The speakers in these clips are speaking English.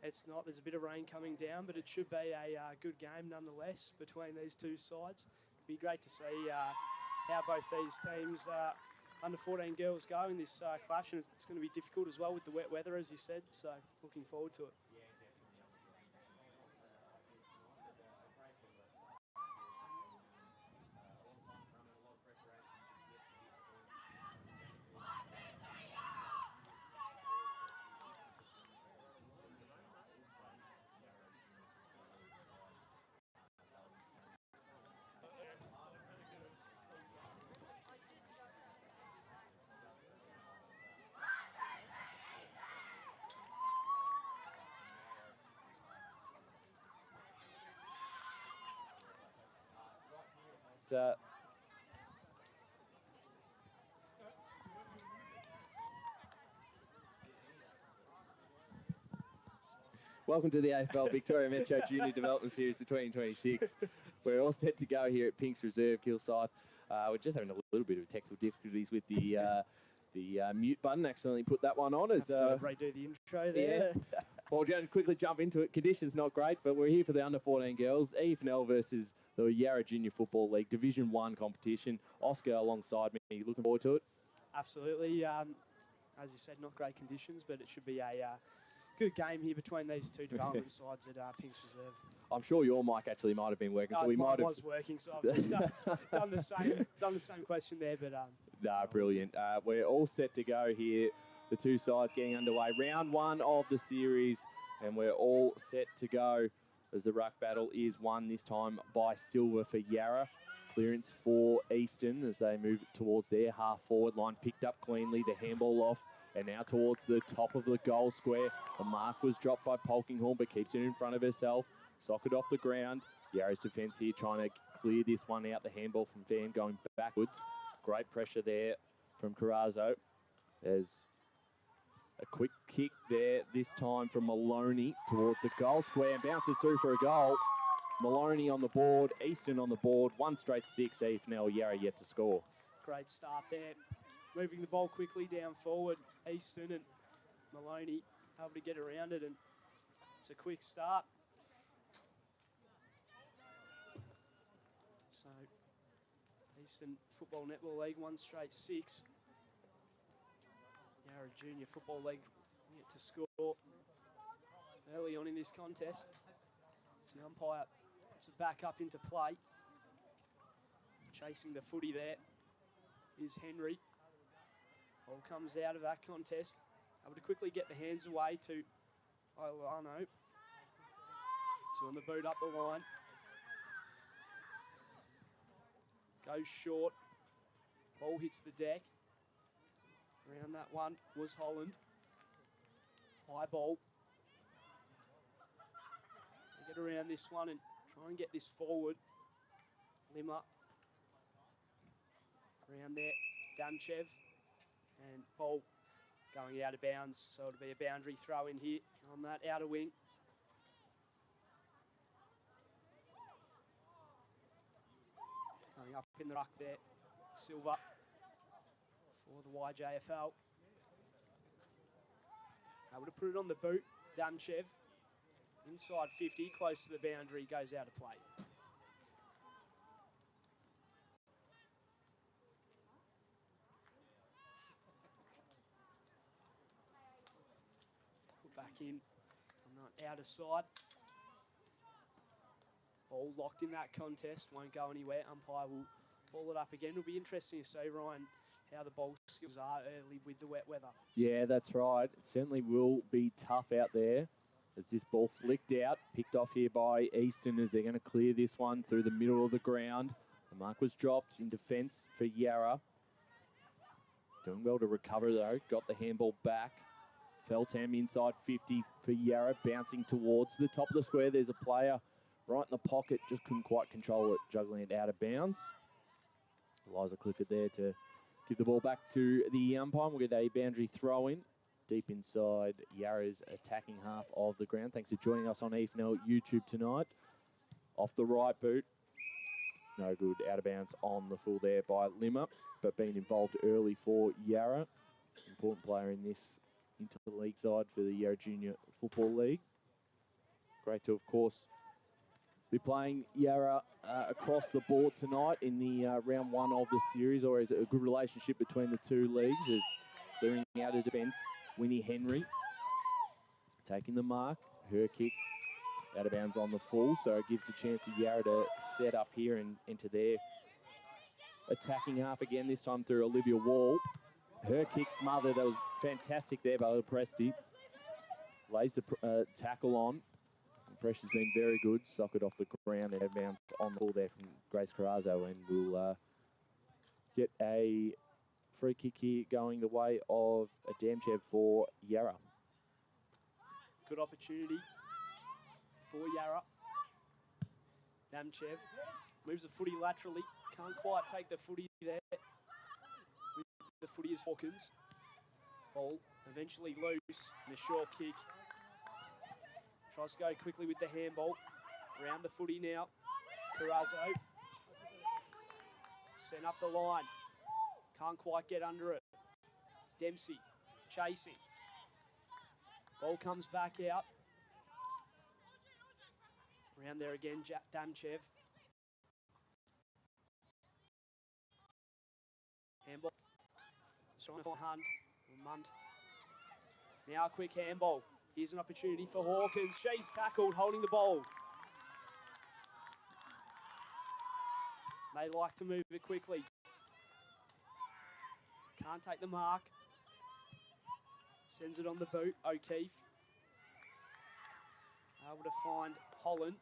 It's not. There's a bit of rain coming down, but it should be a good game nonetheless between these two sides. It'd be great to see how both these teams, under 14 girls, go in this clash, and it's going to be difficult as well with the wet weather, as you said. So looking forward to it. Welcome to the AFL Victoria Metro Junior Development Series for 2026. We're all set to go here at Pinks Reserve, Kilsyth. We're just having a little bit of technical difficulties with the mute button. Accidentally put that one on. As redo the intro there. Yeah. Well, we're going to quickly jump into it. Conditions not great, but we're here for the under 14 girls. EFNL versus the Yarra Junior Football League Division 1 competition. Oscar alongside me. Looking forward to it? Absolutely. As you said, not great conditions, but it should be a good game here between these two development sides at Pinks Reserve. I'm sure your mic actually might have been working, so we might have. Was working, so I've just done the same question there, but nah, brilliant. We're all set to go here. The two sides getting underway. Round 1 of the series, and we're all set to go as the ruck battle is won this time by silver for Yarra. Clearance for Easton as they move towards their half-forward line. Picked up cleanly, the handball off, and now towards the top of the goal square. The mark was dropped by Polkinghorn, but keeps it in front of herself. Socket off the ground. Yarra's defence here trying to clear this one out. The handball from Van going backwards. Great pressure there from Carrazzo. There's a quick kick there, this time from Maloney towards the goal square and bounces through for a goal. Maloney on the board, Easton on the board, 1 straight 6, EFNL, Yarra yet to score. Great start there. Moving the ball quickly down forward, Easton and Maloney able to get around it, and it's a quick start. So, Eastern Football Netball League, 1 straight 6. Yarra Junior Football League yet to score early on in this contest. So the umpire puts it back up into play. Chasing the footy there is Henry. Ball comes out of that contest. Able to quickly get the hands away to Olano. 2 on the boot up the line. Goes short. Ball hits the deck. Around that one was Holland. High ball. They get around this one and try and get this forward. Limmer. Around there, Damchev. And ball going out of bounds, so it'll be a boundary throw in here on that outer wing. Going up in the ruck there, Silver for the YJFL. Able to put it on the boot, Damchev. Inside 50, close to the boundary, goes out of play. Put back in on that outer side. Ball locked in that contest, won't go anywhere. Umpire will ball it up again. It'll be interesting to see, Ryan, how the ball skills are early with the wet weather. Yeah, that's right. It certainly will be tough out there as this ball flicked out, picked off here by Easton as they're going to clear this one through the middle of the ground. The mark was dropped in defence for Yarra. Doing well to recover though. Got the handball back. Feltham inside 50 for Yarra, bouncing towards the top of the square. There's a player right in the pocket, just couldn't quite control it, juggling it out of bounds. Eliza Clifford there to give the ball back to the umpire. We'll get a boundary throw in deep inside Yarra's attacking half of the ground. Thanks for joining us on EFNL YouTube tonight. Off the right boot. No good, out of bounds on the full there by Limmer, but being involved early for Yarra. Important player in this inter-league side for the Yarra Junior Football League. Great to, of course, be playing Yarra across the board tonight in the round one of the series. Always a good relationship between the two leagues as clearing out of defence, Winnie Henry taking the mark. Her kick out of bounds on the full, so it gives a chance of Yarra to set up here and enter their attacking half again, this time through Olivia Wall. Her kick smothered. That was fantastic there by Presti. Lays the tackle on. The pressure's been very good. Socket off the ground and out of bounds on the ball there from Grace Carrazzo, and we'll get a free kick here going the way of a Damchev for Yarra. Good opportunity for Yarra. Damchev moves the footy laterally. Can't quite take the footy there. With the footy is Hawkins. Ball eventually loose and a short kick. Tries to go quickly with the handball. Around the footy now. Carrazzo. Sent up the line. Can't quite get under it. Dempsey chasing. Ball comes back out. Around there again, Damchev. Handball. Trying for Munt. Now a quick handball. Here's an opportunity for Hawkins. She's tackled, holding the ball. They like to move it quickly. Can't take the mark. Sends it on the boot, O'Keefe. Able to find Holland.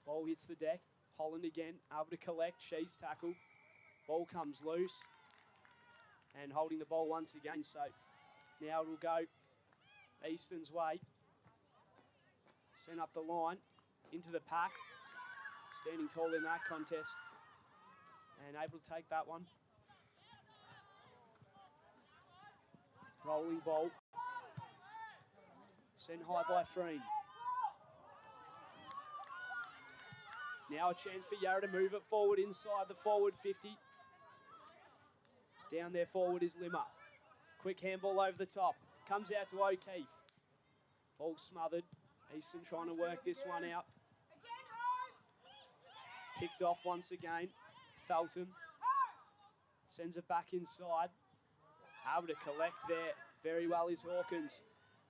Ball hits the deck. Holland again, able to collect. She's tackled. Ball comes loose. And holding the ball once again. So now it'll go Easton's way. Sent up the line into the pack. Standing tall in that contest. And able to take that one. Rolling ball. Sent high by Freen. Now a chance for Yarra to move it forward inside the forward 50. Down there forward is Limmer. Quick handball over the top. Comes out to O'Keefe. Ball smothered. Easton trying to work this one out. Picked off once again. Felton. Sends it back inside. Able to collect there. Very well is Hawkins.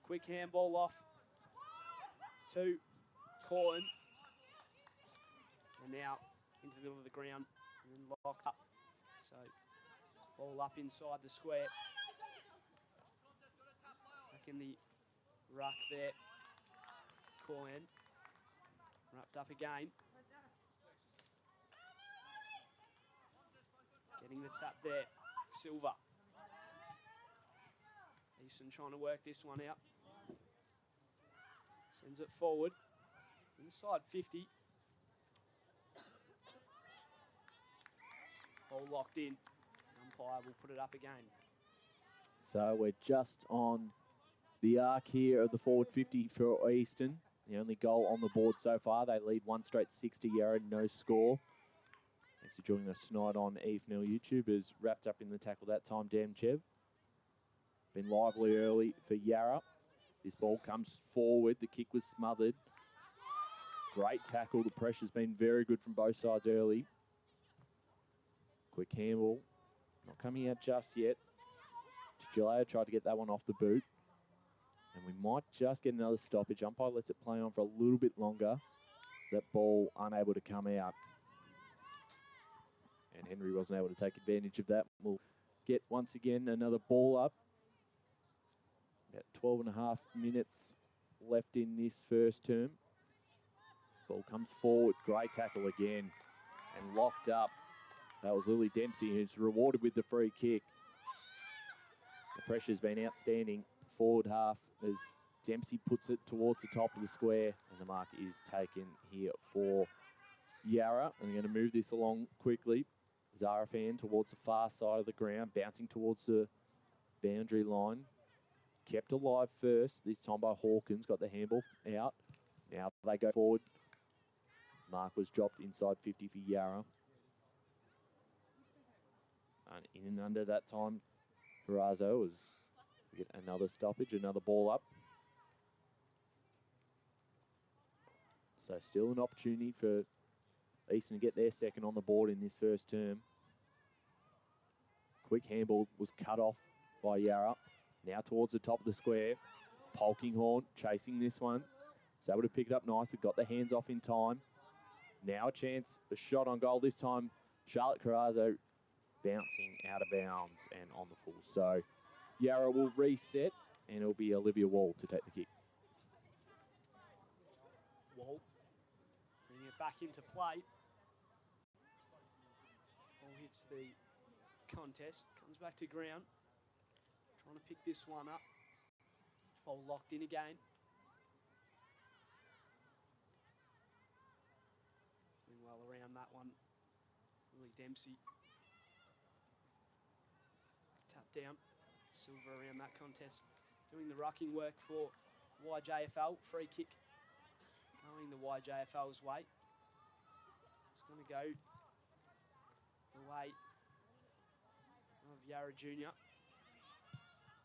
Quick handball off to Corn. And now into the middle of the ground and locked up. So ball up inside the square. Back in the ruck there. Corn. Wrapped up again. Getting the tap there. Silva. Easton trying to work this one out. Sends it forward. Inside 50. All locked in. Umpire will put it up again. So we're just on the arc here of the forward 50 for Easton. The only goal on the board so far. They lead 1 straight 60 Yarra, no score. Thanks for joining us tonight on EFNL YouTube. Is wrapped up in the tackle that time, Damchev. Been lively early for Yarra. This ball comes forward. The kick was smothered. Great tackle. The pressure's been very good from both sides early. Quick handball. Not coming out just yet. Gileo tried to get that one off the boot. And we might just get another stoppage. Umpire lets it play on for a little bit longer. That ball unable to come out. And Henry wasn't able to take advantage of that. We'll get once again another ball up. About 12 and a half minutes left in this first term. Ball comes forward. Great tackle again. And locked up. That was Lily Dempsey, who's rewarded with the free kick. The pressure's been outstanding. Forward half as Dempsey puts it towards the top of the square. And the mark is taken here for Yarra. And they're going to move this along quickly. Zarafan towards the far side of the ground, bouncing towards the boundary line. Kept alive first, this time by Hawkins. Got the handball out. Now they go forward. Mark was dropped inside 50 for Yarra. And in and under that time, Carrazzo was get another stoppage, another ball up. So still an opportunity for Eastern to get their second on the board in this first term. Quick handball was cut off by Yarra. Now towards the top of the square. Polkinghorn chasing this one. Was able to pick it up nicely. Got the hands off in time. Now a chance, a shot on goal. This time, Charlotte Carrazzo bouncing out of bounds and on the full. So Yarra will reset, and it'll be Olivia Wall to take the kick. Wall bringing it back into play. Ball hits the contest, comes back to ground. Trying to pick this one up. Ball locked in again. Doing well around that one. Lily Dempsey. Tap down. Silver around that contest. Doing the rucking work for YJFL. Free kick going the YJFL's way. It's going to go the way of Yarra Junior.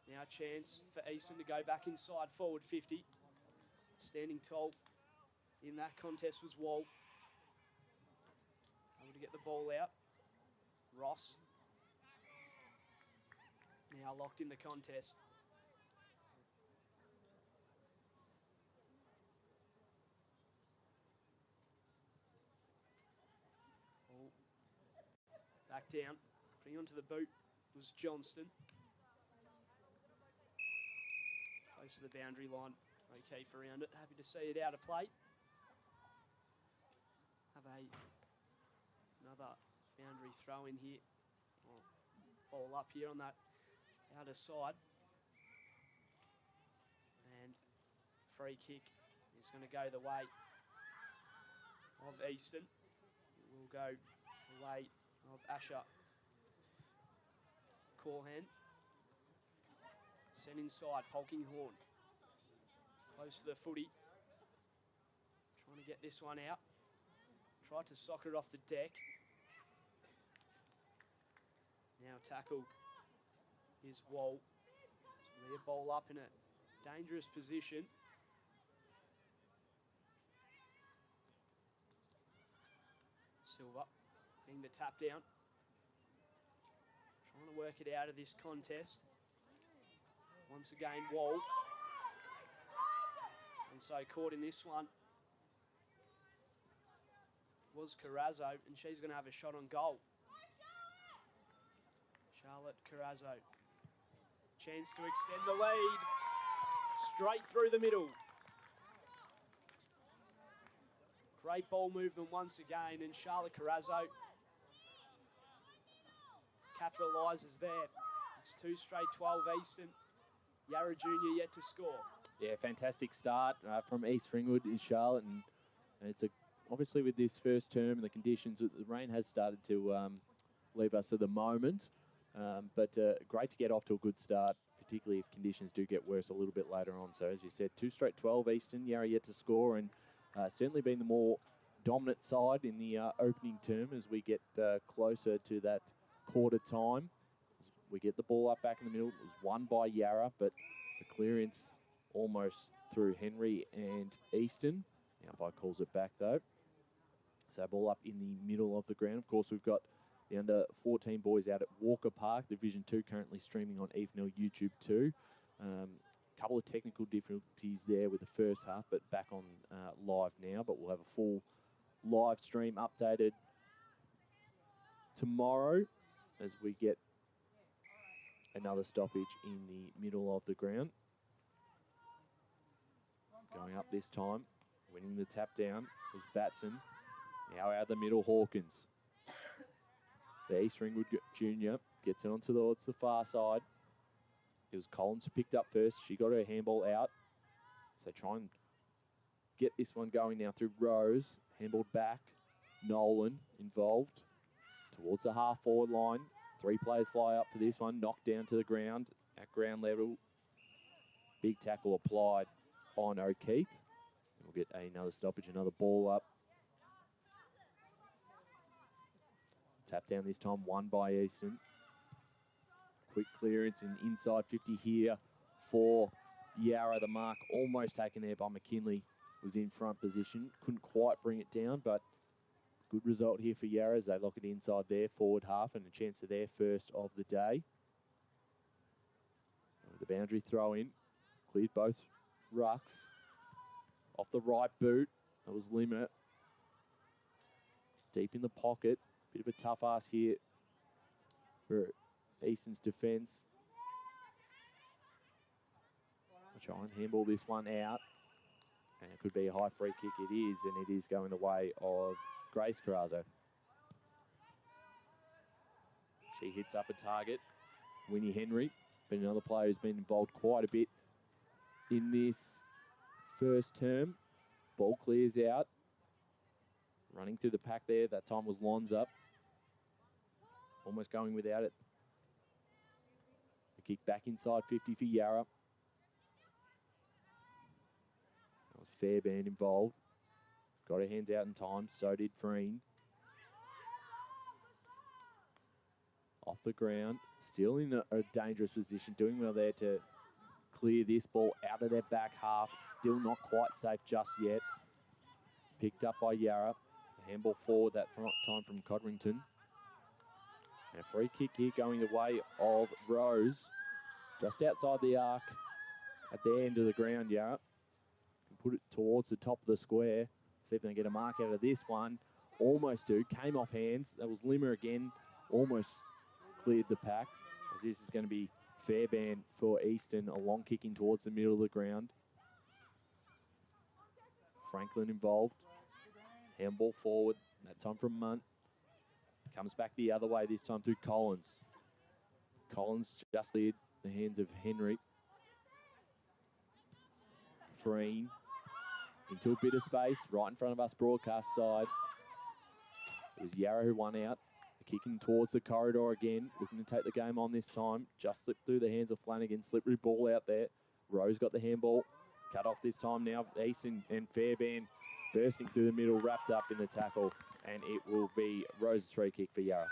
Now a chance for Easton to go back inside forward 50. Standing tall in that contest was Wall. Able to get the ball out. Ross. Now locked in the contest. Ball back down. Putting onto the boot was Johnston. Close to the boundary line. O'Keefe around it. Happy to see it out of play. Have another boundary throw in here. Oh, ball up here on that outer side. And free kick is going to go the way of Easton. It will go the way of Asher Corhan. Sent inside, Polkinghorn. Close to the footy. Trying to get this one out. Tried to soccer it off the deck. Now tackle is Wall. So a ball up in a dangerous position. Silver getting the tap down. Trying to work it out of this contest. Once again, Wall. And so caught in this one was Carrazzo, and she's going to have a shot on goal. Charlotte Carrazzo. Chance to extend the lead. Straight through the middle. Great ball movement once again, and Charlotte Carrazzo capitalises there. It's 2 straight 12 Eastern. Yarra Junior yet to score. Yeah, fantastic start from East Ringwood in Charlotte, and it's obviously with this first term and the conditions, the rain has started to leave us at the moment, but great to get off to a good start, particularly if conditions do get worse a little bit later on. So as you said, 2 straight 12 Eastern, Yarra yet to score, and certainly been the more dominant side in the opening term as we get closer to that quarter time. We get the ball up back in the middle. It was won by Yarra, but the clearance almost through Henry and Easton. The umpire calls it back though. So ball up in the middle of the ground. Of course, we've got the under-14 boys out at Walker Park, Division 2, currently streaming on EFNL YouTube 2. Couple of technical difficulties there with the first half, but back on live now. But we'll have a full live stream updated tomorrow as we get another stoppage in the middle of the ground. Going up this time, winning the tap down was Batson. Now out of the middle, Hawkins. The East Ringwood Junior gets it onto the far side. It was Collins who picked up first. She got her handball out. So try and get this one going now through Rose. Handballed back. Nolan involved towards the half-forward line. 3 players fly up for this one. Knocked down to the ground at ground level. Big tackle applied on O'Keefe. We'll get another stoppage, another ball up. Tap down this time, won by Easton. Quick clearance and inside 50 here for Yarra. The mark almost taken there by McKinley. was in front position. Couldn't quite bring it down, but good result here for Yarra as they lock it inside their forward half and a chance of their first of the day. The boundary throw in, cleared both rucks. Off the right boot, that was Limmer. Deep in the pocket, bit of a tough ass here for Easton's defence. I'll try and handball this one out. And it could be a high free kick. It is, and it is going the way of Grace Carrazzo. She hits up a target. Winnie Henry, but another player who's been involved quite a bit in this first term. Ball clears out. Running through the pack there. That time was Lonza. Almost going without it. The kick back inside 50 for Yarra. That was Fairbairn involved. Got her hands out in time. So did Freen. Off the ground. Still in a dangerous position. Doing well there to clear this ball out of their back half. Still not quite safe just yet. Picked up by Yarra. A handball forward that time from Codrington. And a free kick here going the way of Rose. Just outside the arc at the end of the ground, Yarra. Put it towards the top of the square. See if they can get a mark out of this one. Almost do. Came off hands. That was Limmer again. Almost cleared the pack. As this is going to be Fairbairn for Easton. A long kicking towards the middle of the ground. Franklin involved. Handball forward. That time from Munt. Comes back the other way, this time through Collins. Collins just cleared the hands of Henry. Freen into a bit of space, right in front of us, broadcast side. It was Yarra who won out. Kicking towards the corridor again, looking to take the game on this time. Just slipped through the hands of Flanagan. Slippery ball out there. Rose got the handball. Cut off this time now. Easton and Fairbairn bursting through the middle, wrapped up in the tackle. And it will be Rose's free kick for Yarra.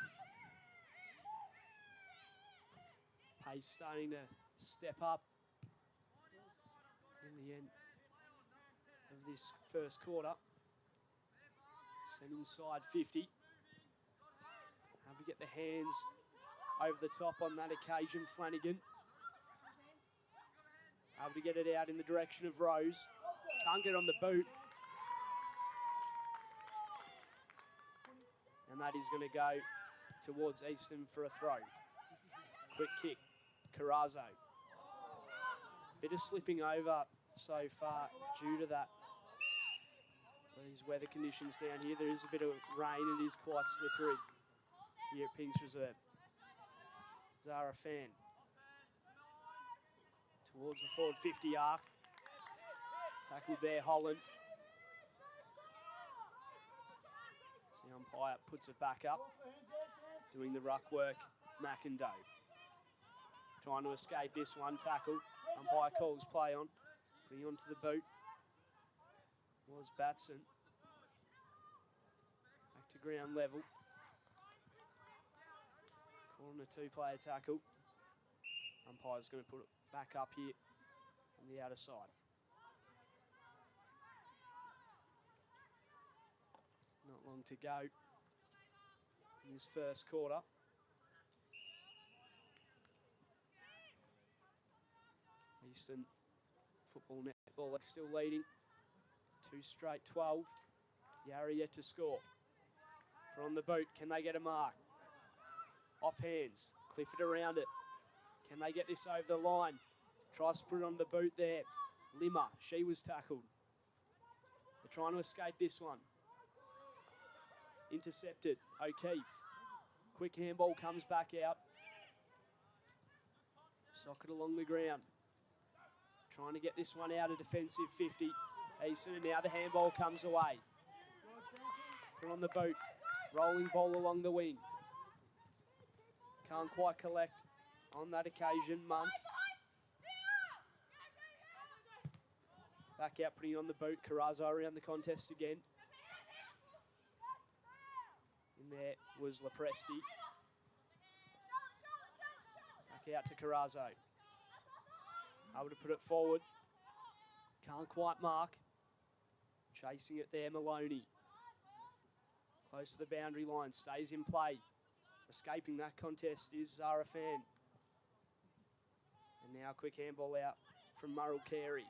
Pace starting to step up in the end of this first quarter. Sent inside 50. Have to get the hands over the top on that occasion, Flanagan. Able to get it out in the direction of Rose. Can't get on the boot. And that is going to go towards Easton for a throw. Quick kick, Carrazzo. Bit of slipping over so far due to that. These weather conditions down here. There is a bit of rain. It is quite slippery here at Pinks Reserve. Zara Fan. Towards the forward 50 arc. Tackled there, Holland. The umpire puts it back up. Doing the ruck work, McIndoe. Trying to escape this one, tackle. Umpire calls play on. Putting onto the boot was Batson. Back to ground level. Calling a two-player tackle. Umpire's going to put it back up here on the outer side. Not long to go in this first quarter. Easton Football Netball League still leading. 2 straight 12. Yarra yet to score. Put on the boot. Can they get a mark? Off hands. Clifford around it. Can they get this over the line? Tries to put it on the boot there. Limmer. She was tackled. They're trying to escape this one. Intercepted. O'Keefe. Quick handball comes back out. Socket along the ground. Trying to get this one out of defensive 50. Easton, and now the handball comes away. Put on the boot. Rolling ball along the wing. Can't quite collect on that occasion. Munt. Back out, putting on the boot. Carrazzo around the contest again. In there was Lepresti. Back out to Carrazzo. Able to put it forward. Can't quite mark. Chasing it there, Maloney. Close to the boundary line, stays in play. Escaping that contest is Zara Fan. And now a quick handball out from Murrell Carey.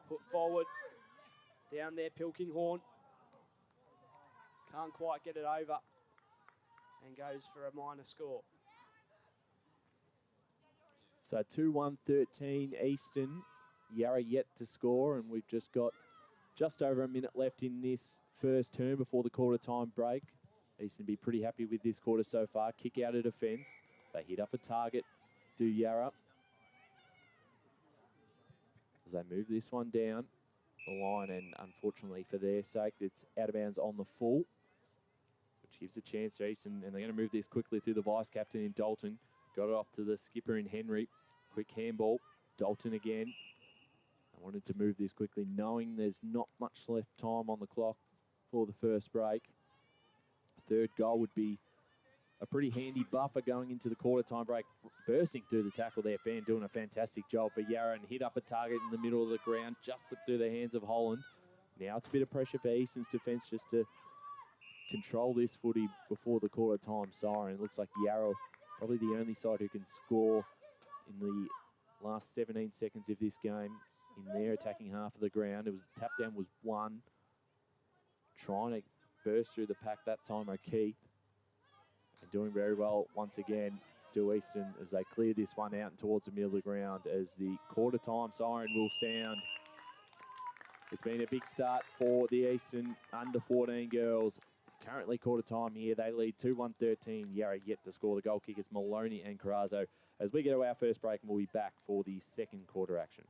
Put forward. Down there, Pilkinghorn. Can't quite get it over. And goes for a minor score. So 2-1-13 Eastern. Yarra yet to score, and we've just got just over a minute left in this first term before the quarter time break. Eastern be pretty happy with this quarter so far. Kick out of defence. They hit up a target, do Yarra. As they move this one down the line, and unfortunately for their sake, it's out of bounds on the full, which gives a chance to Eastern, and they're going to move this quickly through the vice-captain in Dalton. Got it off to the skipper in Henry. Quick handball. Dalton again. I wanted to move this quickly, knowing there's not much left time on the clock for the first break. Third goal would be a pretty handy buffer going into the quarter time break. Bursting through the tackle there, Fan doing a fantastic job for Yarra, and hit up a target in the middle of the ground, just slipped through the hands of Holland. Now it's a bit of pressure for Eastern's defence just to control this footy before the quarter time siren. It looks like Yarra probably the only side who can score in the last 17 seconds of this game in their attacking half of the ground. It was tap down was one. Trying to burst through the pack that time, O'Keefe. And doing very well once again, do Eastern, as they clear this one out and towards the middle of the ground as the quarter time siren will sound. It's been a big start for the Eastern under 14 girls. Currently quarter time here, they lead 2-1-13. Yarra yet to score. The goal kickers Maloney and Carrazzo. As we get to our first break, and we'll be back for the second quarter action.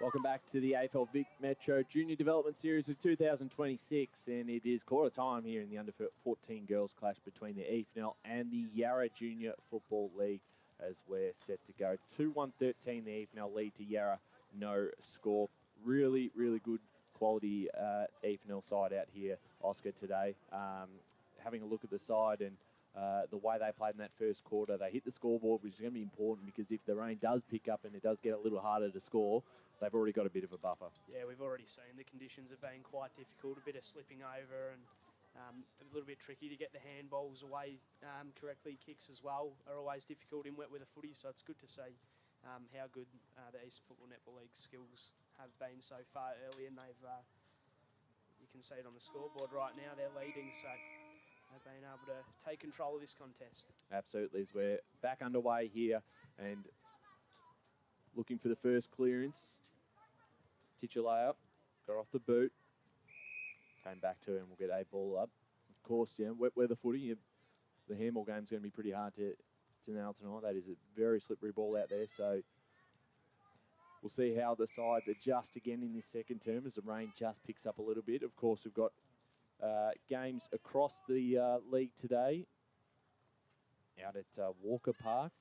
Welcome back to the AFL Vic Metro Junior Development Series of 2026, and it is quarter time here in the under-14 girls clash between the EFNL and the Yarra Junior Football League as we're set to go. 2-1-13, the EFNL lead to Yarra, no score. Really, really good quality EFNL side out here, Oscar, today. Having a look at the side and the way they played in that first quarter, they hit the scoreboard, which is going to be important because if the rain does pick up and it does get a little harder to score, they've already got a bit of a buffer. Yeah, we've already seen the conditions have been quite difficult, a bit of slipping over and a little bit tricky to get the handballs away correctly. Kicks as well are always difficult in wet weather footy, so it's good to see how good the Eastern Football Netball League skills have been so far early, and they've you can see it on the scoreboard right now, they're leading, so they've been able to take control of this contest. Absolutely, as we're back underway here and looking for the first clearance. Titulayo got off the boot, came back to him, we'll get a ball up. Of course, yeah, wet weather footy, the handball game's going to be pretty hard to nail tonight. That is a very slippery ball out there, so we'll see how the sides adjust again in this second term as the rain just picks up a little bit. Of course, we've got games across the league today out at Walker Park.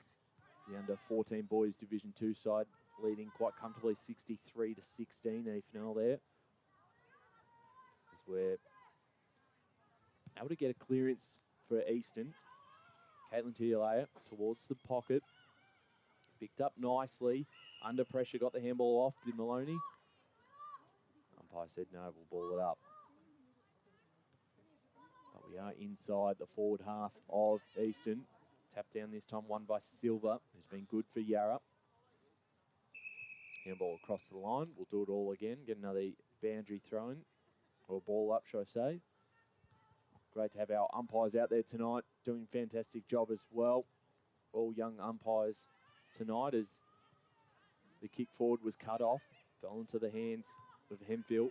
The under-14 boys Division 2 side leading quite comfortably 63-16 EFNL there. As we're able to get a clearance for Easton. Caitlin Tialea towards the pocket. Picked up nicely. Under pressure, got the handball off. Did Maloney? Umpire said no, we'll ball it up. But we are inside the forward half of Easton. Tap down this time, won by Silver, who's been good for Yarra. Handball across the line. We'll do it all again. Get another boundary throw-in, or ball up, should I say. Great to have our umpires out there tonight, doing a fantastic job as well. All young umpires tonight as the kick forward was cut off, fell into the hands of Hemphill.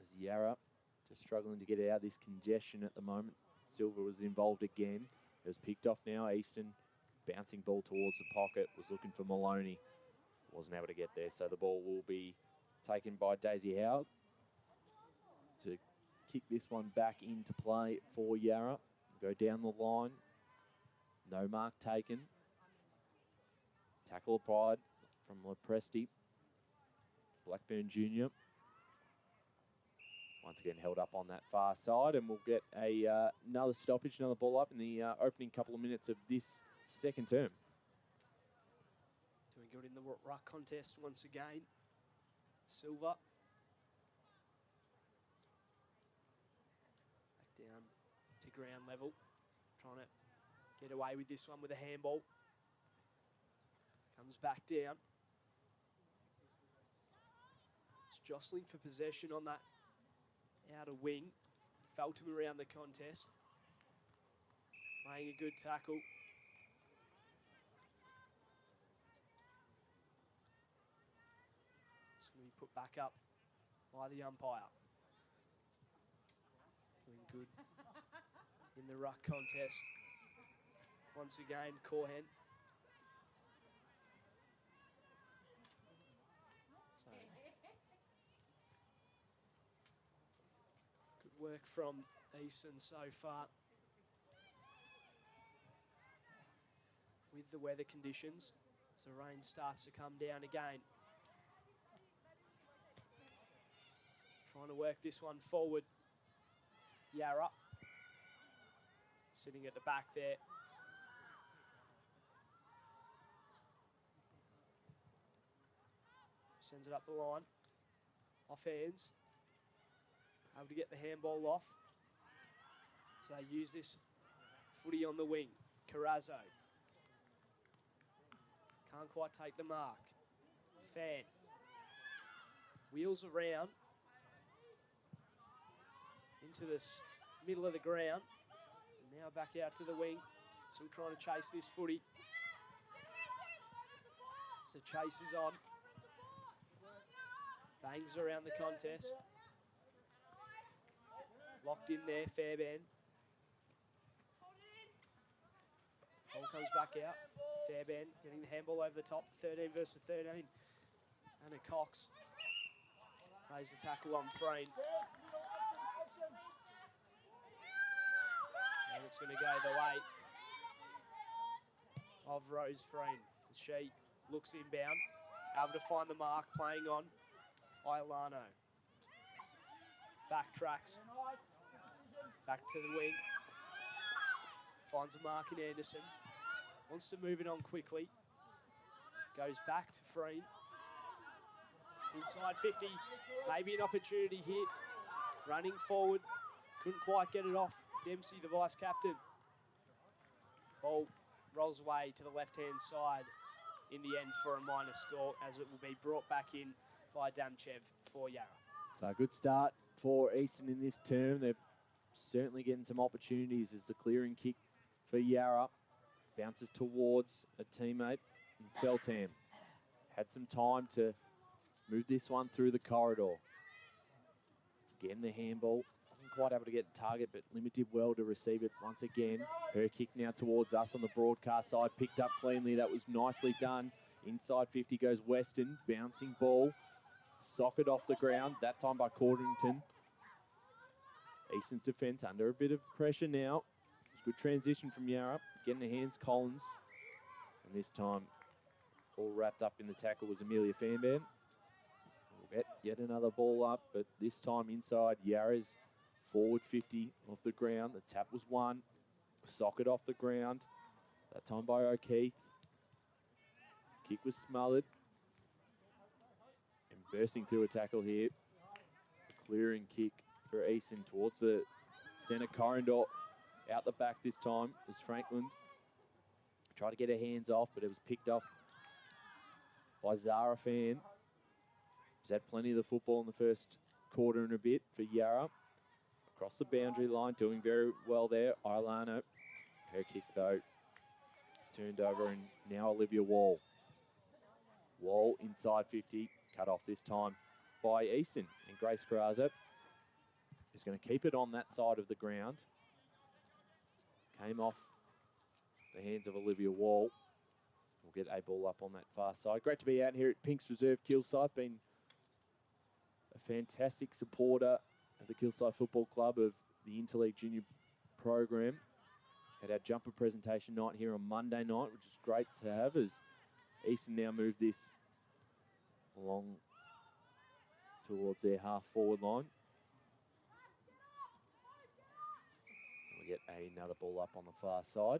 As Yarra just struggling to get out of this congestion at the moment. Silver was involved again. It was picked off now. Easton bouncing ball towards the pocket, was looking for Maloney. Wasn't able to get there, so the ball will be taken by Daisy Howard to kick this one back into play for Yarra. Go down the line. No mark taken. Tackle applied from Lepresti. Blackburn Junior. Once again held up on that far side, and we'll get another stoppage, another ball up in the opening couple of minutes of this second term. Doing good in the ruck contest once again. Silver. Back down to ground level. Trying to get away with this one with a handball. Comes back down. It's jostling for possession on that outer wing. Felt him around the contest. Playing a good tackle. It's going to be put back up by the umpire. Doing good in the ruck contest. Once again, Corhen. Work from Easton so far with the weather conditions as the rain starts to come down again. Trying to work this one forward. Yarra sitting at the back there. Sends it up the line. Off hands. Able to get the handball off. So they use this footy on the wing. Carrazzo. Can't quite take the mark. Fan. Wheels around. Into the middle of the ground. And now back out to the wing. Still trying to chase this footy. So chase is on. Bangs around the contest. Locked in there, Fairbairn. Ball comes back out. Fairbairn getting the handball over the top. 13 versus 13. Anna Cox lays the tackle on Freen. And it's going to go the way of Rose Freen as she looks inbound. Able to find the mark, playing on Ilano. Backtracks. Back to the wing. Finds a mark in Anderson. Wants to move it on quickly. Goes back to Freen. Inside 50. Maybe an opportunity here. Running forward. Couldn't quite get it off. Dempsey, the vice captain. Ball rolls away to the left-hand side in the end for a minor score, as it will be brought back in by Damchev for Yarra. So a good start for Eastern in this term. They're certainly getting some opportunities as the clearing kick for Yarra bounces towards a teammate in Feltham. Had some time to move this one through the corridor. Getting the handball. Wasn't quite able to get the target, but limited well to receive it once again. Her kick now towards us on the broadcast side. Picked up cleanly. That was nicely done. Inside 50 goes Weston. Bouncing ball. Socket off the ground. That time by Cordington. Easton's defence under a bit of pressure now. It's good transition from Yarra. Getting the hands Collins. And this time, all wrapped up in the tackle was Amelia Fairbairn. We'll get yet another ball up, but this time inside Yarra's forward 50 off the ground. The tap was won. Socket off the ground. That time by O'Keefe. Kick was smothered. And bursting through a tackle here. A clearing kick for Easton towards the centre corridor. Out the back this time is Franklin. Tried to get her hands off, but it was picked off by Zara Fan. She's had plenty of the football in the first quarter and a bit for Yarra. Across the boundary line, doing very well there. Ilano. Her kick, though, turned over, and now Olivia Wall. Wall inside 50, cut off this time by Easton. And Grace Carrazza is going to keep it on that side of the ground. Came off the hands of Olivia Wall. We'll get a ball up on that far side. Great to be out here at Pinks Reserve Kilsyth. Been a fantastic supporter of the Kilsyth Football Club, of the Interleague Junior program. Had our jumper presentation night here on Monday night, which is great to have, as Easton now move this along towards their half-forward line. We get another ball up on the far side.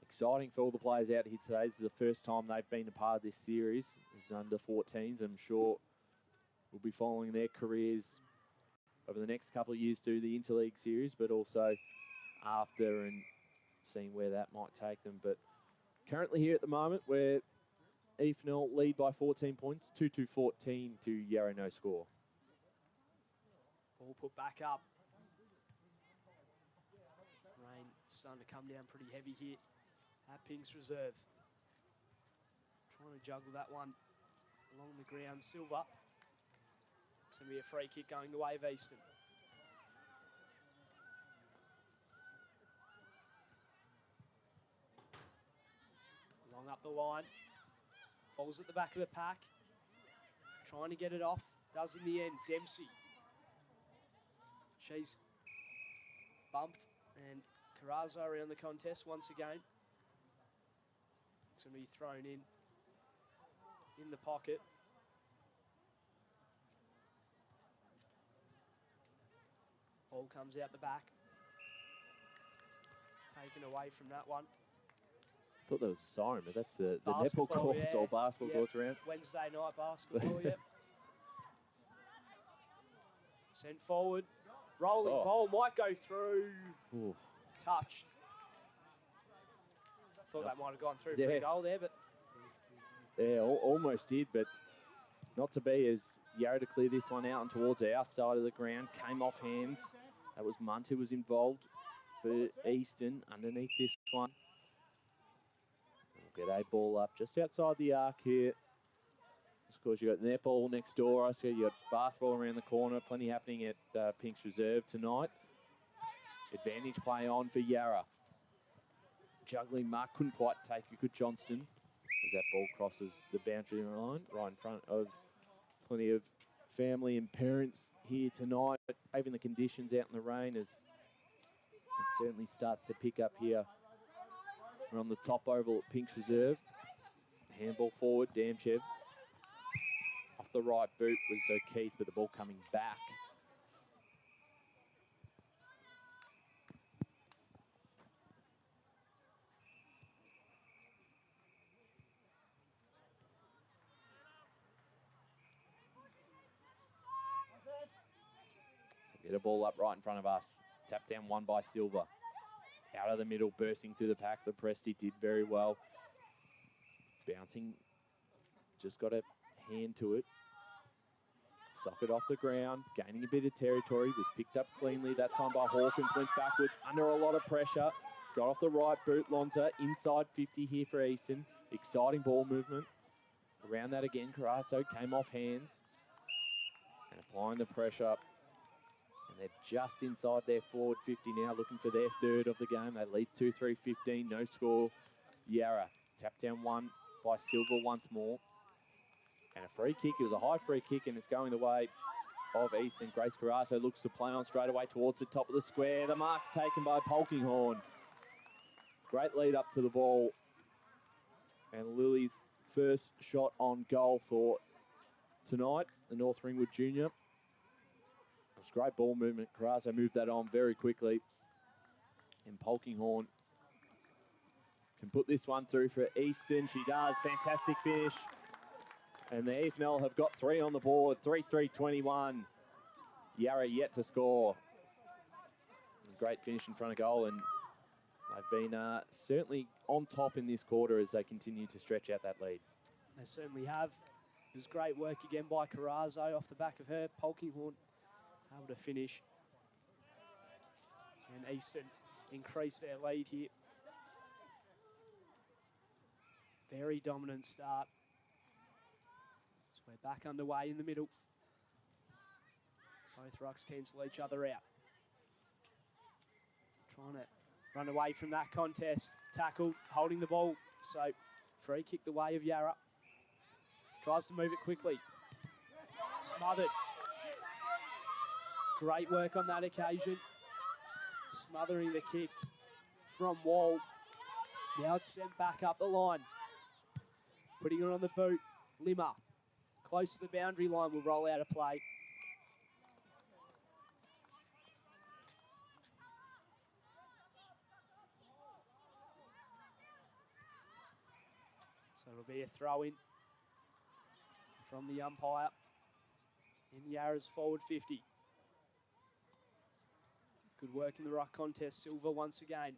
Exciting for all the players out here today. This is the first time they've been a part of this series as under 14s. I'm sure we'll be following their careers over the next couple of years through the Interleague series, but also after, and seeing where that might take them. But currently here at the moment, where EFNL lead by 14 points, 2-2-14 to Yarra no score. Ball put back up. Rain starting to come down pretty heavy here at Pinks Reserve. Trying to juggle that one along the ground. Silver. It's going to be a free kick going the way of Easton. Long up the line. Falls at the back of the pack. Trying to get it off. Does in the end. Dempsey. She's bumped, and Carrazzo around the contest once again. It's going to be thrown in the pocket. Ball comes out the back. Taken away from that one. I thought that was a siren, but that's the netball court, yeah, or basketball courts around. Wednesday night basketball, yep. Sent forward. Rolling ball might go through. Ooh. Touched. Thought that might have gone through for a goal there, but... Yeah, almost did, but not to be, as Yarra to clear this one out and towards our side of the ground. Came off hands. That was Munt who was involved for Easton underneath this one. We'll get a ball up just outside the arc here. Of course, you've got netball next door. I see you've got basketball around the corner. Plenty happening at Pinks Reserve tonight. Advantage play on for Yarra. Juggling mark, couldn't quite take it. Good Johnston as that ball crosses the boundary line right in front of plenty of family and parents here tonight. But even the conditions out in the rain as it certainly starts to pick up here. We're on the top oval at Pink's Reserve. Handball forward, Damchev. Off the right boot was O'Keefe, but the ball coming back. So get a ball up right in front of us. Tap down one by Silva. Out of the middle, bursting through the pack. The Presti did very well. Bouncing, just got a hand to it. Sock it off the ground, gaining a bit of territory. Was picked up cleanly that time by Hawkins. Went backwards under a lot of pressure. Got off the right boot, Lonza. Inside 50 here for Easton. Exciting ball movement. Around that again, Carasso came off hands. And applying the pressure. And they're just inside their forward 50 now, looking for their third of the game. They lead 2-3-15, no score. Yarra, tap down one by Silva once more. And a free kick. It was a high free kick, and it's going the way of Easton. Grace Carasso looks to play on straight away towards the top of the square. The mark's taken by Polkinghorne. Great lead up to the ball. And Lily's first shot on goal for tonight, the North Ringwood Junior. It was great ball movement. Carasso moved that on very quickly. And Polkinghorne can put this one through for Easton. She does. Fantastic finish. And the EFNL have got 3 on the board. 3-3-21. Yarra yet to score. Great finish in front of goal. And they've been certainly on top in this quarter as they continue to stretch out that lead. They certainly have. It was great work again by Carasso off the back of her. Polkinghorne able to finish. And Easton increase their lead here. Very dominant start. So we're back underway in the middle. Both rucks cancel each other out. Trying to run away from that contest. Tackle, holding the ball. So free kick the way of Yarra. Tries to move it quickly. Smothered. Great work on that occasion. Smothering the kick from Wall. Now it's sent back up the line. Putting it on the boot. Limmer. Close to the boundary line, will roll out a play. So it'll be a throw-in from the umpire in Yarra's forward 50. Good work in the ruck contest. Silva once again.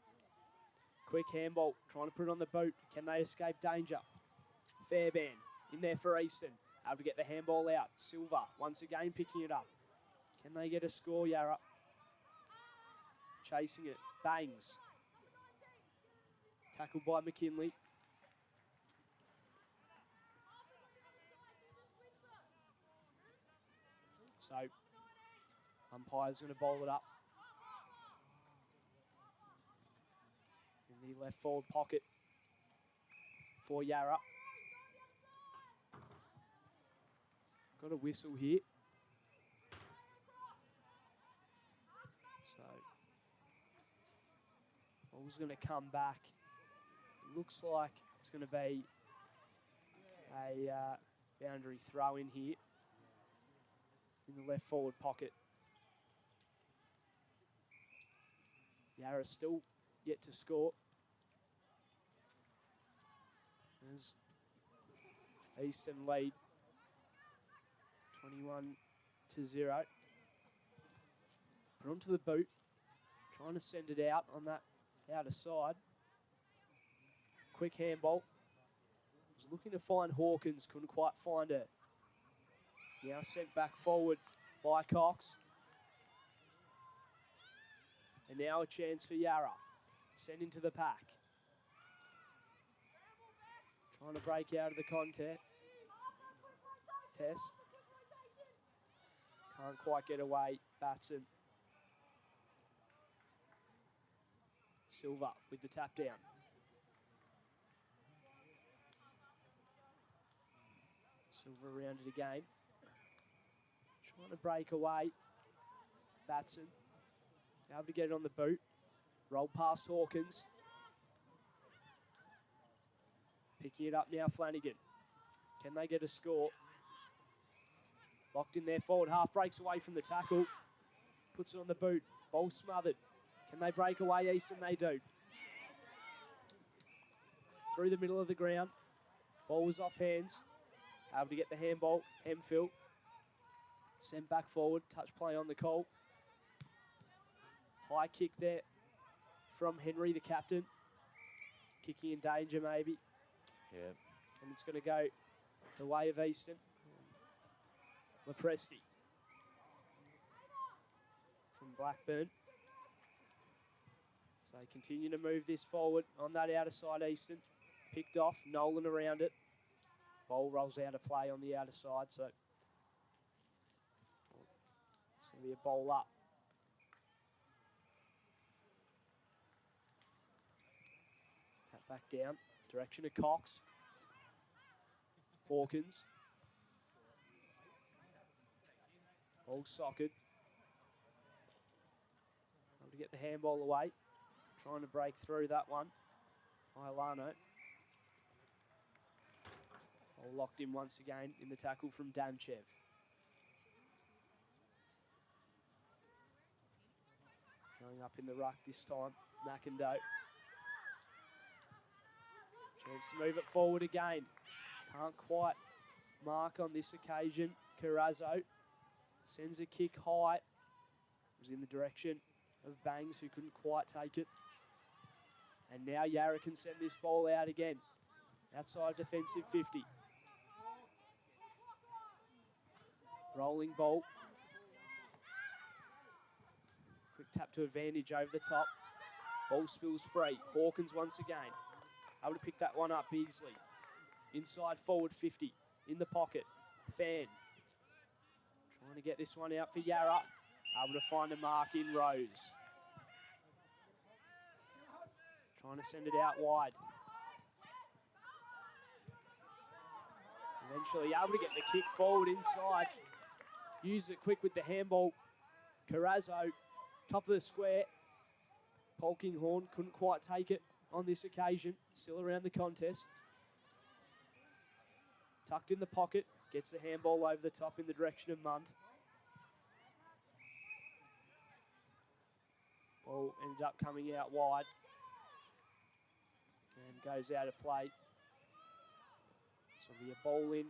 Quick handball, trying to put it on the boot. Can they escape danger? Fairbairn in there for Easton. Able to get the handball out. Silva once again picking it up. Can they get a score, Yarra? Chasing it. Bangs. Tackled by McKinley. So, umpire's going to bowl it up. In the left forward pocket for Yarra. Got a whistle here. So, ball's going to come back. It looks like it's going to be a boundary throw in here in the left forward pocket. Yarra still yet to score. As Easton lead 21-0. Put onto the boot. Trying to send it out on that outer side. Quick handball. Was looking to find Hawkins. Couldn't quite find her. Now sent back forward by Cox. And now a chance for Yarra. Sent into the pack. Trying to break out of the contest. Can't quite get away, Batson. Silva with the tap down. Silva around it again. Trying to break away. Batson. Able to get it on the boot. Roll past Hawkins. Picking it up now, Flanagan. Can they get a score? Locked in there forward half. Breaks away from the tackle. Puts it on the boot. Ball smothered. Can they break away, Easton? They do. Through the middle of the ground. Ball was off hands. Able to get the handball. Hemfield. Sent back forward. Touch play on the call. High kick there from Henry, the captain. Kicking in danger, maybe. Yeah. And it's going to go the way of Easton. Lepresti from Blackburn. So they continue to move this forward on that outer side, Easton. Picked off, Nolan around it. Ball rolls out of play on the outer side, so it's going to be a bowl up. Tap back down, direction of Cox. Hawkins. Ball socket. Able to get the handball away. Trying to break through that one. Ilano. Ball locked in once again in the tackle from Damchev. Going up in the ruck this time, McIndoe. Chance to move it forward again. Can't quite mark on this occasion. Carrazzo sends a kick high. It was in the direction of Bangs, who couldn't quite take it. And now Yarra can send this ball out again. Outside defensive 50. Rolling ball. Quick tap to advantage over the top. Ball spills free. Hawkins once again. Able to pick that one up, Beasley. Inside forward 50. In the pocket. Fan. Trying to get this one out for Yarra. Able to find a mark in Rose. Trying to send it out wide. Eventually able to get the kick forward inside. Use it quick with the handball. Carrazzo, top of the square. Polkinghorn couldn't quite take it on this occasion. Still around the contest. Tucked in the pocket. Gets the handball over the top in the direction of Munt. Ball ended up coming out wide. And goes out of play. So it'll be a ball in.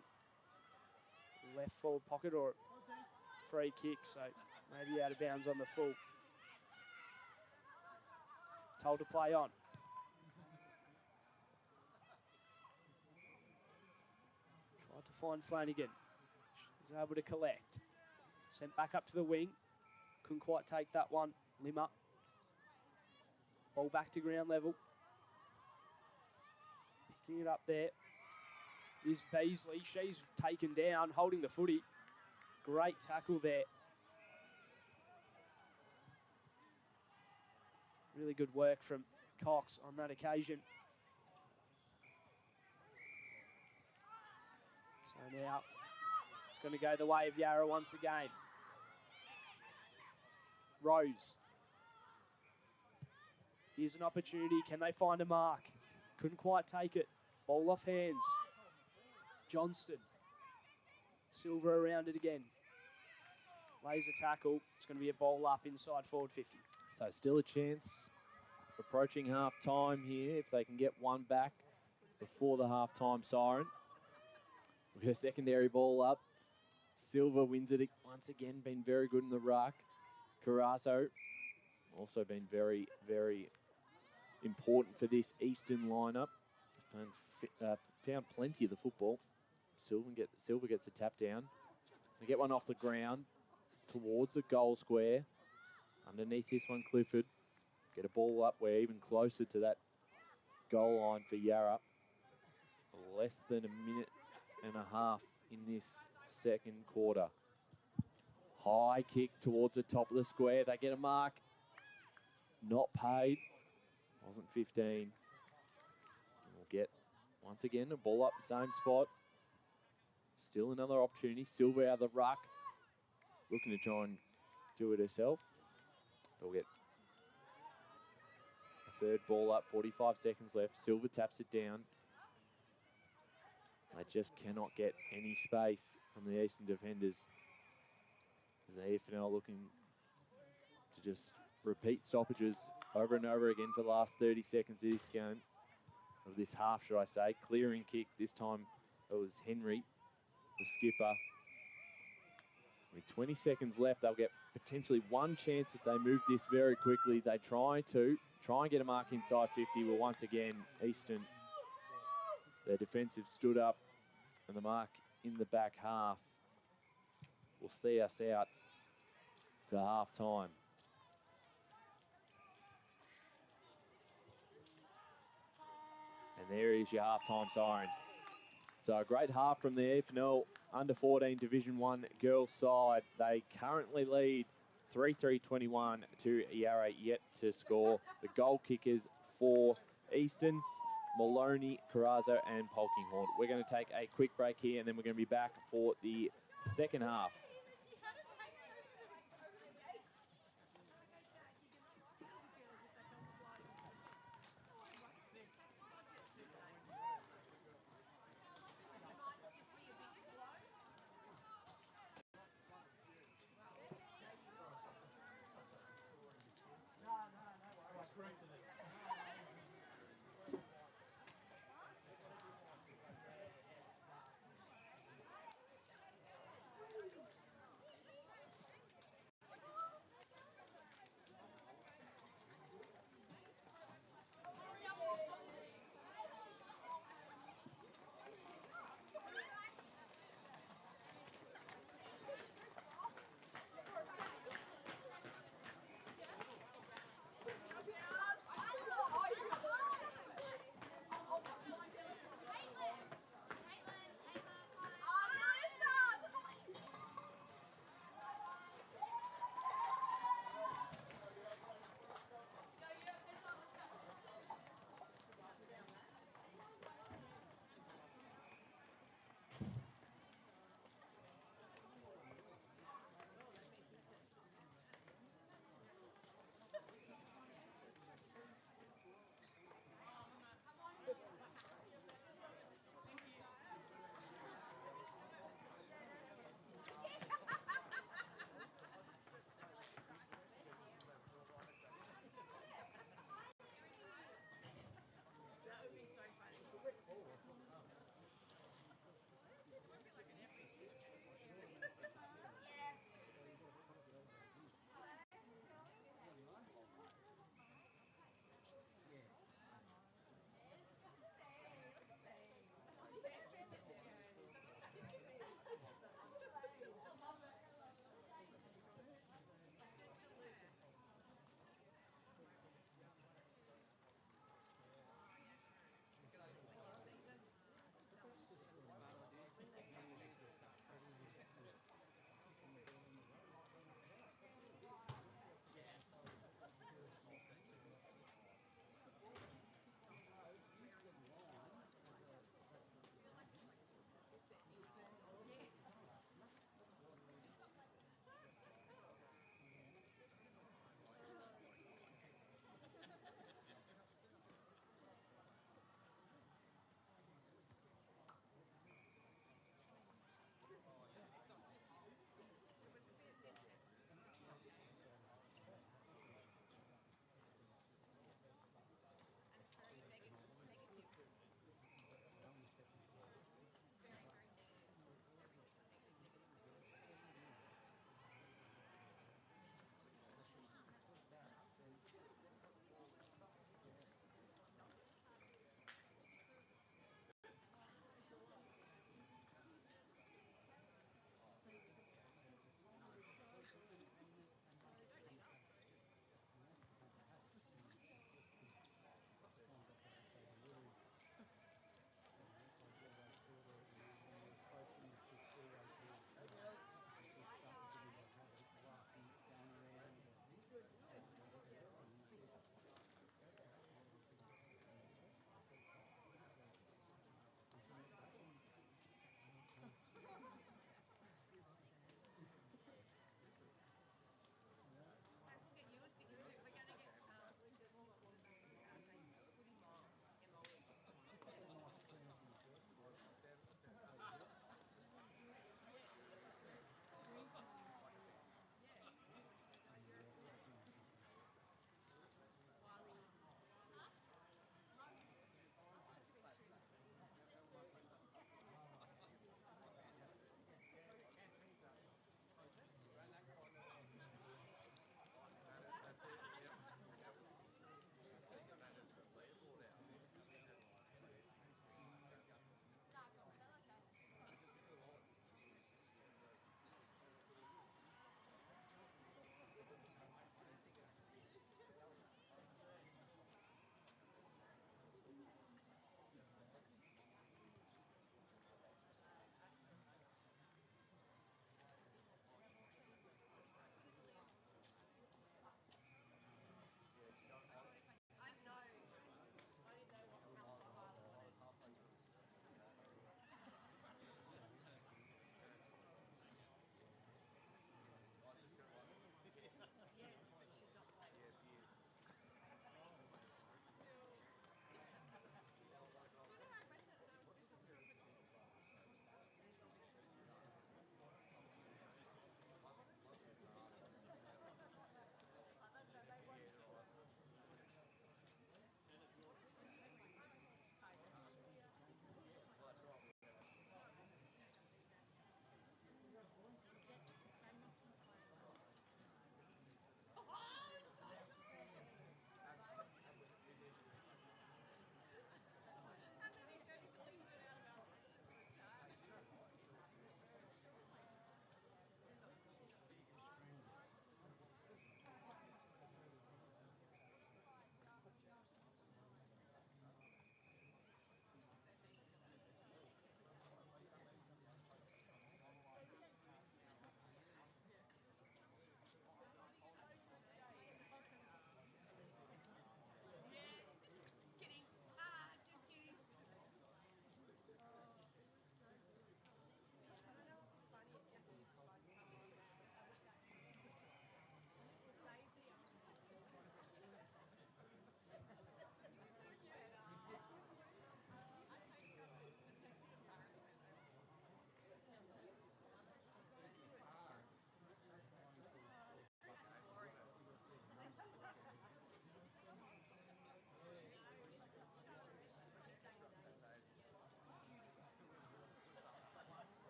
Left forward pocket or free kick. So maybe out of bounds on the full. Told to play on. Tried to find Flanagan. He's able to collect. Sent back up to the wing. Couldn't quite take that one. Limmer. Ball back to ground level. Picking it up there is Beasley. She's taken down, holding the footy. Great tackle there. Really good work from Cox on that occasion. So now it's going to go the way of Yarra once again. Rose. Here's an opportunity. Can they find a mark? Couldn't quite take it. Ball off hands. Johnston. Silva around it again. Lays a tackle. It's going to be a ball up inside forward 50. So still a chance. Approaching half time here if they can get one back before the half time siren. We've got a secondary ball up. Silva wins it once again. Been very good in the ruck. Carrazzo also been very, very important for this Eastern lineup. Found plenty of the football. Silva gets a tap down. They get one off the ground towards the goal square. Underneath this one, Clifford. Get a ball up. We're even closer to that goal line for Yarra. Less than a minute and a half in this second quarter. High kick towards the top of the square. They get a mark. Not paid. Wasn't 15. And we'll get, once again, a ball up the same spot. Still another opportunity. Silver out of the ruck. Looking to try and do it herself. We'll get a third ball up, 45 seconds left. Silver taps it down. They just cannot get any space from the Eastern defenders. As the EFNL looking to just repeat stoppages over and over again for the last 30 seconds of this game. Of this half, should I say. Clearing kick. This time it was Henry, the skipper. With 20 seconds left, they'll get potentially one chance if they move this very quickly. They try and get a mark inside 50. Well, once again, Eastern, their defensive stood up, and the mark in the back half will see us out to half time. And there is your halftime siren. So a great half from the EFNL under 14 Division 1 girls side. They currently lead 3-3-21 to Yarra, yet to score. The goal kickers for Eastern, Maloney, Carrazzo and Polkinghorn. We're going to take a quick break here, and then we're going to be back for the second half.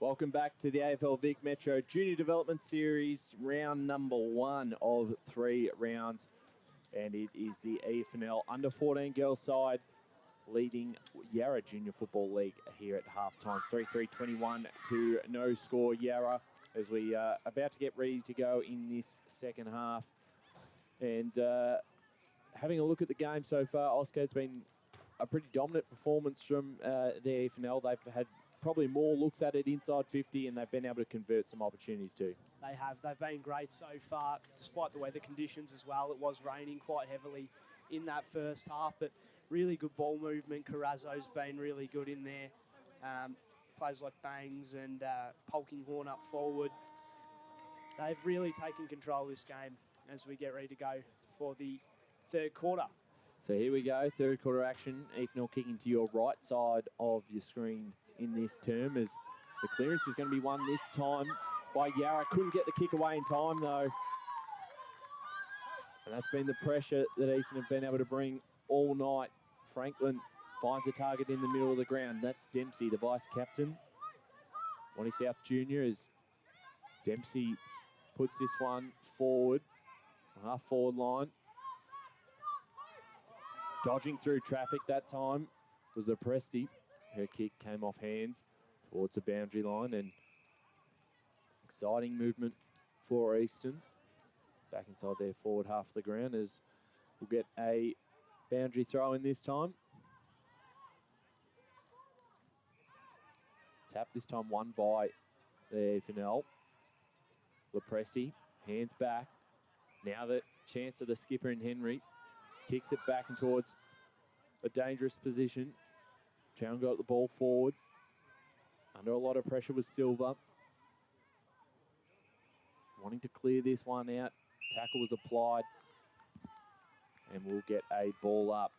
Welcome back to the AFL Vic Metro Junior Development Series, round number 1 of 3 rounds. And it is the EFNL under-14 girls side leading Yarra Junior Football League here at halftime. 3-3-21 to no score Yarra as we are about to get ready to go in this second half. And having a look at the game so far, Oscar's been a pretty dominant performance from the EFNL. They've had probably more looks at it inside 50, and they've been able to convert some opportunities too. They have. They've been great so far, despite the weather conditions as well. It was raining quite heavily in that first half, but really good ball movement. Carrazzo's been really good in there. Players like Bangs and Polkinghorn up forward. They've really taken control of this game as we get ready to go for the third quarter. So here we go, third quarter action. EFNL kicking to your right side of your screen in this term as the clearance is going to be won this time by Yarra. Couldn't get the kick away in time though. And that's been the pressure that Easton have been able to bring all night. Franklin finds a target in the middle of the ground. That's Dempsey, the vice captain. Bonnie South Junior as Dempsey puts this one forward, half forward line. Dodging through traffic that time was the Presti. Her kick came off hands towards the boundary line, and exciting movement for Easton. Back inside their forward half of the ground as we'll get a boundary throw in this time. Tap this time won by the EFNL. Lepresti, hands back. Now the chance of the skipper and Henry. Kicks it back and towards a dangerous position. Chown got the ball forward. Under a lot of pressure was Silva. Wanting to clear this one out. Tackle was applied. And we'll get a ball up.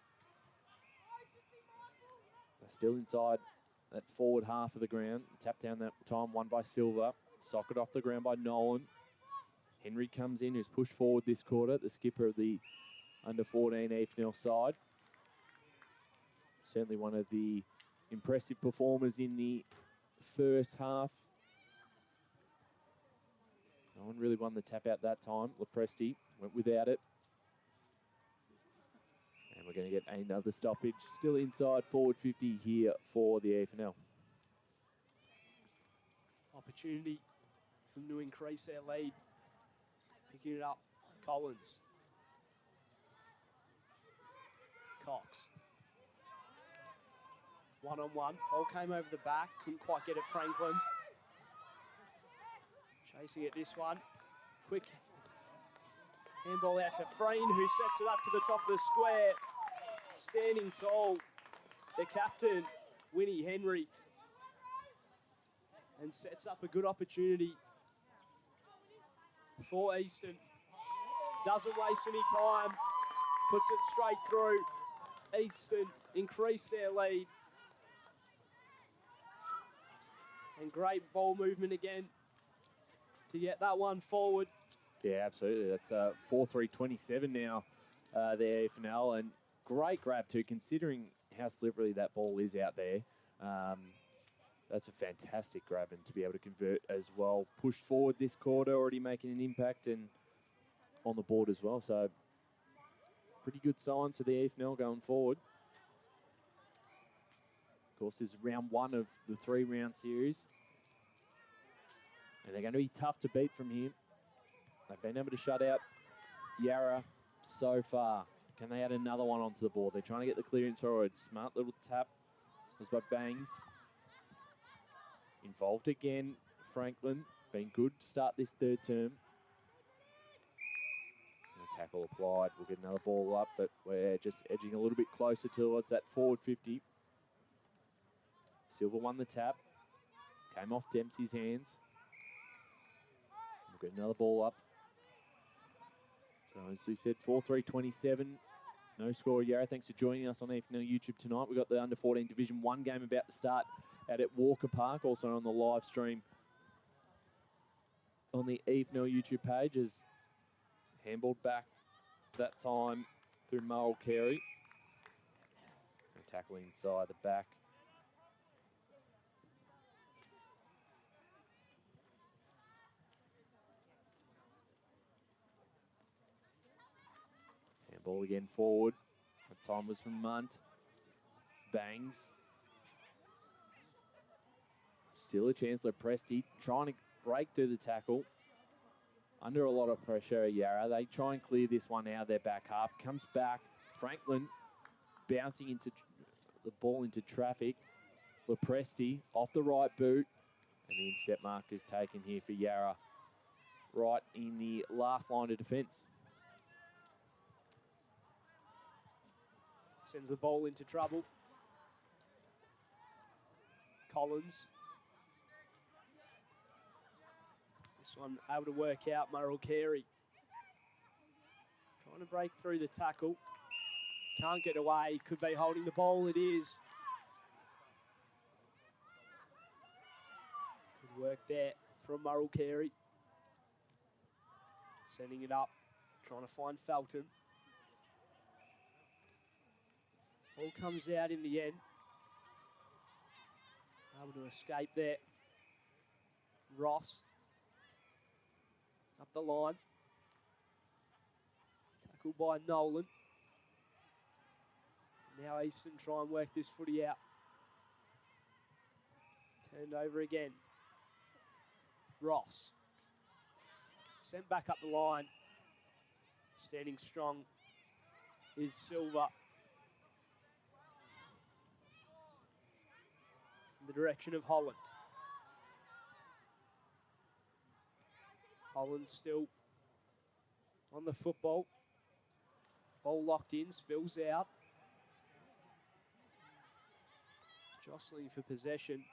They're still inside that forward half of the ground. Tap down that time, won by Silva. Socket off the ground by Nolan. Henry comes in, who's pushed forward this quarter. The skipper of the under-14 EFNL side. Certainly one of the impressive performers in the first half. No one really won the tap out that time. Lepresti went without it. And we're going to get another stoppage. Still inside forward 50 here for the EFNL. Opportunity for them to increase their lead. Picking it up, Collins. Cox. One-on-one. Ball came over the back. Couldn't quite get it, Franklin. Chasing it this one. Quick handball out to Freen, who sets it up to the top of the square. Standing tall, the captain, Winnie Henry. And sets up a good opportunity for Easton. Doesn't waste any time. Puts it straight through. Easton increase their lead. And great ball movement again to get that one forward. Yeah, absolutely. That's 4-3-27 now, the EFNL. And great grab too, considering how slippery that ball is out there. That's a fantastic grab, and to be able to convert as well. Pushed forward this quarter, already making an impact and on the board as well. So pretty good signs for the EFNL going forward. Of course, this is round 1 of the 3-round series. And they're going to be tough to beat from here. They've been able to shut out Yarra so far. Can they add another one onto the board? They're trying to get the clearance forward. Smart little tap was by Bangs. Involved again, Franklin. Been good to start this third term. And a tackle applied. We'll get another ball up, but we're just edging a little bit closer towards that forward 50. Silva won the tap. Came off Dempsey's hands. We'll get another ball up. So as we said, 4-3-27. No score, Yarra. Thanks for joining us on EFNL YouTube tonight. We've got the under-14 Division 1 game about to start out at Walker Park, also on the live stream on the EFNL YouTube page, as handballed back that time through Merle Carey. And tackle inside the back. Ball again forward. That time was from Munt. Bangs. Still a chance. Lepresti trying to break through the tackle. Under a lot of pressure, Yarra. They try and clear this one out of their back half. Comes back. Franklin bouncing into the ball into traffic. Lepresti off the right boot. And the intercept mark is taken here for Yarra. Right in the last line of defence. Sends the ball into trouble. Collins. This one able to work out. Murrell Carey. Trying to break through the tackle. Can't get away. Could be holding the ball. It is. Good work there from Murrell Carey. Sending it up. Trying to find Felton. All comes out in the end. Able to escape there. Ross. Up the line. Tackled by Nolan. Now Easton try and work this footy out. Turned over again. Ross. Sent back up the line. Standing strong is Silva. In the direction of Holland. Holland still on the football. Ball locked in, spills out. Jostling for possession.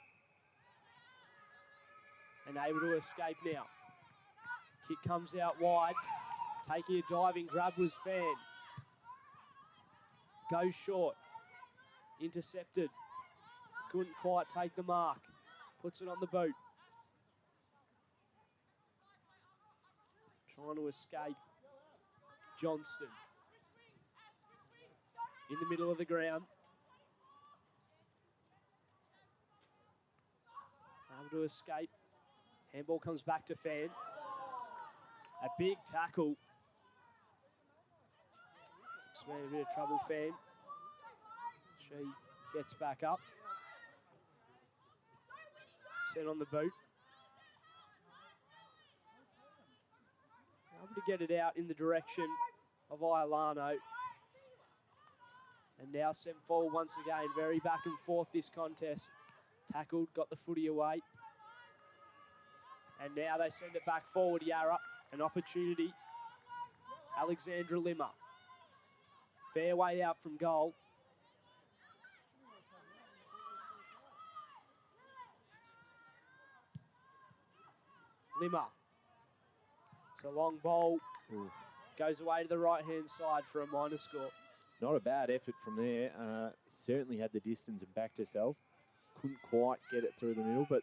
And able to escape now. Kick comes out wide. Taking a diving grab was Fan. Goes short. Intercepted. Couldn't quite take the mark. Puts it on the boot. Trying to escape. Johnston. In the middle of the ground. Able to escape. Handball comes back to Fan. A big tackle. It's made a bit of trouble, Fan. She gets back up. Sent on the boot. Able to get it out in the direction of Iolano. And now sent forward once again. Very back and forth this contest. Tackled, got the footy away. And now they send it back forward, Yarra. An opportunity. Alexandra Limmer. Fair way out from goal. Limmer. It's a long ball. Ooh. Goes away to the right-hand side for a minor score. Not a bad effort from there. Certainly had the distance and backed herself. Couldn't quite get it through the middle, but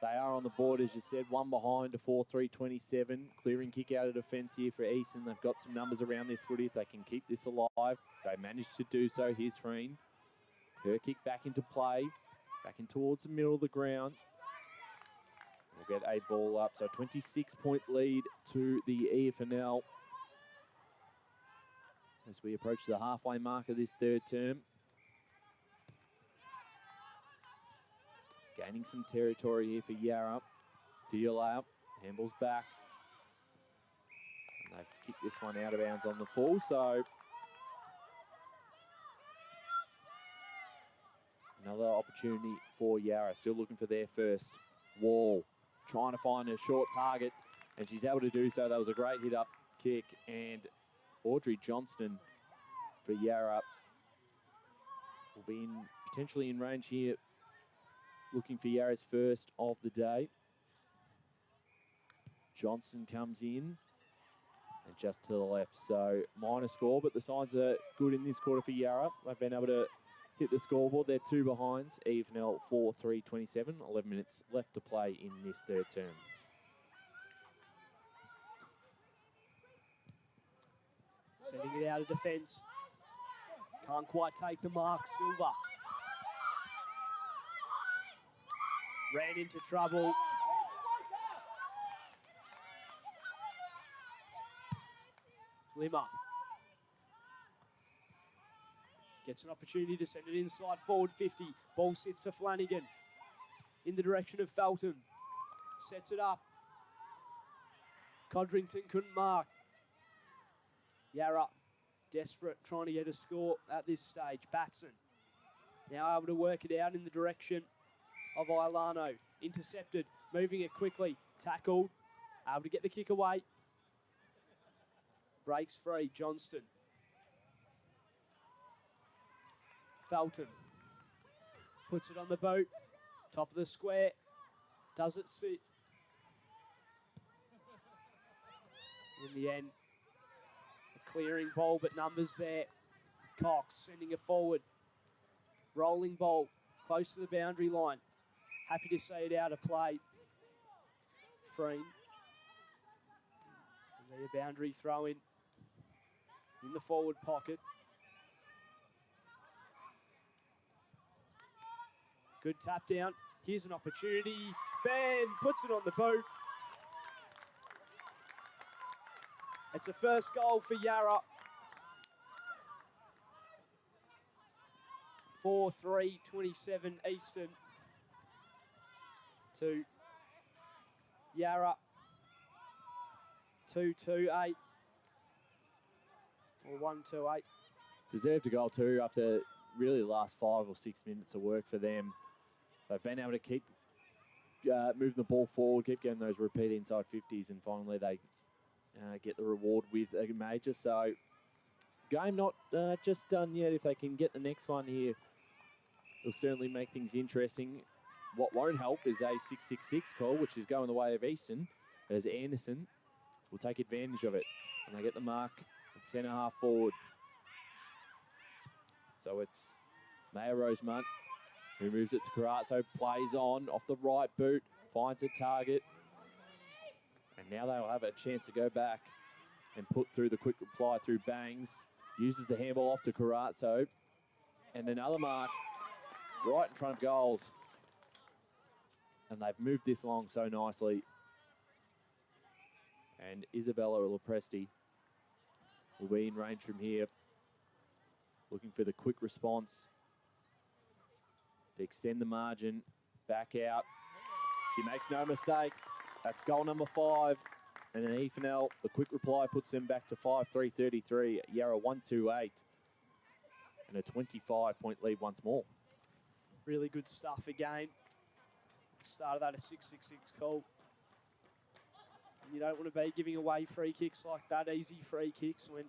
they are on the board, as you said. One behind to 4-3-27. Clearing kick out of defence here for Easton. They've got some numbers around this footy. If they can keep this alive, they managed to do so. Here's Freen. Her kick back into play. Back in towards the middle of the ground. We'll get a ball up. So 26-point lead to the EFNL as we approach the halfway mark of this third term. Gaining some territory here for Yarra. Deal handballs back. And they've kicked this one out of bounds on the full, so another opportunity for Yarra. Still looking for their first. Wall trying to find a short target, and she's able to do so. That was a great hit-up kick, and Audrey Johnston for Yarra will be potentially in range here, looking for Yarra's first of the day. Johnston comes in and just to the left, so minor score, but the signs are good in this quarter for Yarra. They've been able to hit the scoreboard. They're two behind. EFNL 4-3-27. 11 minutes left to play in this third term. Sending it out of defence. Can't quite take the mark. Silva. Ran into trouble. Limmer. Gets an opportunity to send it inside forward 50. Ball sits for Flanagan. In the direction of Felton. Sets it up. Codrington couldn't mark. Yarra, desperate, trying to get a score at this stage. Batson now able to work it out in the direction of Ilano. Intercepted, moving it quickly. Tackled, able to get the kick away. Breaks free, Johnston. Felton puts it on the boot. Top of the square. Does it sit? In the end, a clearing ball, but numbers there. Cox sending it forward. Rolling ball, close to the boundary line. Happy to see it out of play. Freen. And a boundary throw in the forward pocket. Good tap down. Here's an opportunity. Fan puts it on the boot. It's a first goal for Yarra. 4-3-27 Eastern to Yarra 2-2-8 or 1-2-8. Deserved a goal too after really the last 5 or 6 minutes of work for them. They've been able to keep moving the ball forward, keep getting those repeat inside 50s, and finally they get the reward with a major. So game not just done yet. If they can get the next one here, it'll certainly make things interesting. What won't help is a 6-6-6 call, which is going the way of Eastern, as Anderson will take advantage of it. And they get the mark at centre half forward. So it's Mayor Rosemont who moves it to Carazzo, plays on, off the right boot, finds a target. And now they'll have a chance to go back and put through the quick reply through Bangs. Uses the handball off to Carazzo. And another mark right in front of goals. And they've moved this along so nicely. And Isabella Lopresti will be in range from here, looking for the quick response to extend the margin, back out. She makes no mistake. That's goal number 5. And an EFNL, the quick reply puts them back to 5-3-33. Yarra 1-2-8. And a 25-point lead once more. Really good stuff again. Started that a 6-6-6 call. And you don't want to be giving away free kicks like that, easy free kicks, when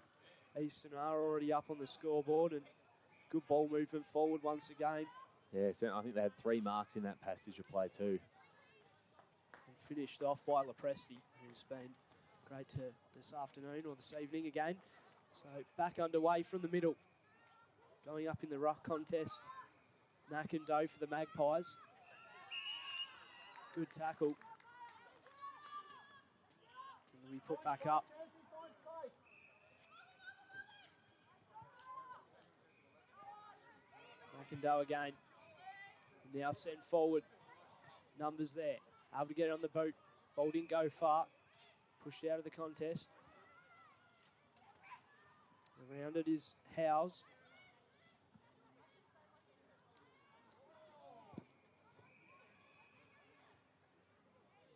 Eastern are already up on the scoreboard. And good ball movement forward once again. Yeah, so I think they had 3 marks in that passage of play too. And finished off by Lopresti, who's been great to this afternoon or this evening again. So back underway from the middle. Going up in the ruck contest, Mac and Doe for the Magpies. Good tackle. And we put back up. Mac and Doe again. Now sent forward. Numbers there. Able to get it on the boot. Ball didn't go far. Pushed out of the contest. Around it is Howes.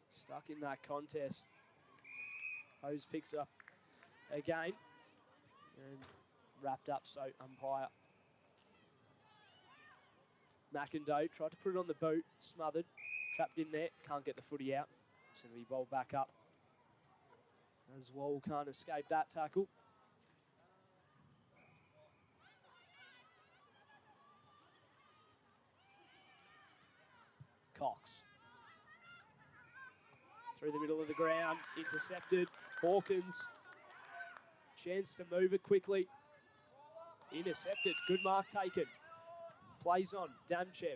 Stuck in that contest. Hose picks it up again. And wrapped up, so umpire. McIndoe tried to put it on the boot, smothered, trapped in there, can't get the footy out. So we bowl back up. As Wall can't escape that tackle. Cox. Through the middle of the ground, intercepted. Hawkins. Chance to move it quickly. Intercepted, good mark taken. Plays on, Damchev.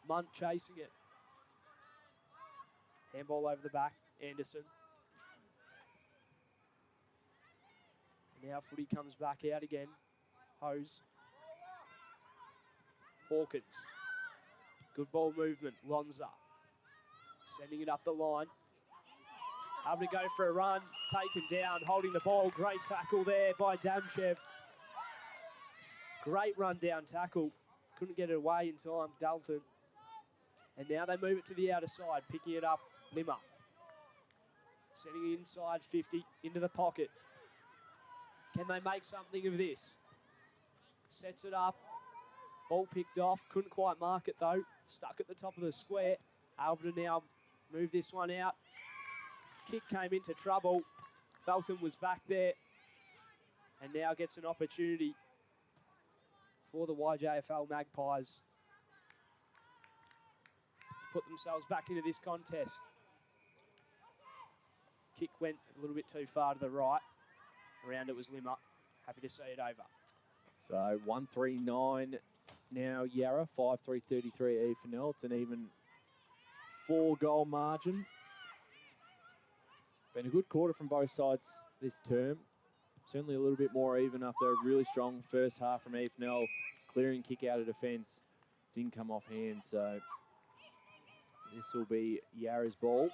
Munt chasing it. Handball over the back, Anderson. Now footy comes back out again. Hose. Hawkins. Good ball movement, Lonza. Sending it up the line. Able to go for a run, taken down, holding the ball. Great tackle there by Damchev. Great run down tackle. Couldn't get it away in time, Dalton. And now they move it to the outer side, picking it up, Limmer. Setting it inside 50, into the pocket. Can they make something of this? Sets it up. Ball picked off. Couldn't quite mark it though. Stuck at the top of the square. Able to now move this one out. Kick came into trouble. Felton was back there. And now gets an opportunity for the YJFL Magpies to put themselves back into this contest. Kick went a little bit too far to the right. Around it was Limmer. Happy to see it over. So 139 now Yarra, 5-3-33 EFNL. It's an even 4-goal margin. Been a good quarter from both sides this term. Certainly a little bit more even after a really strong first half from EFNL. Clearing kick out of defence. Didn't come off hand, so this will be Yarra's ball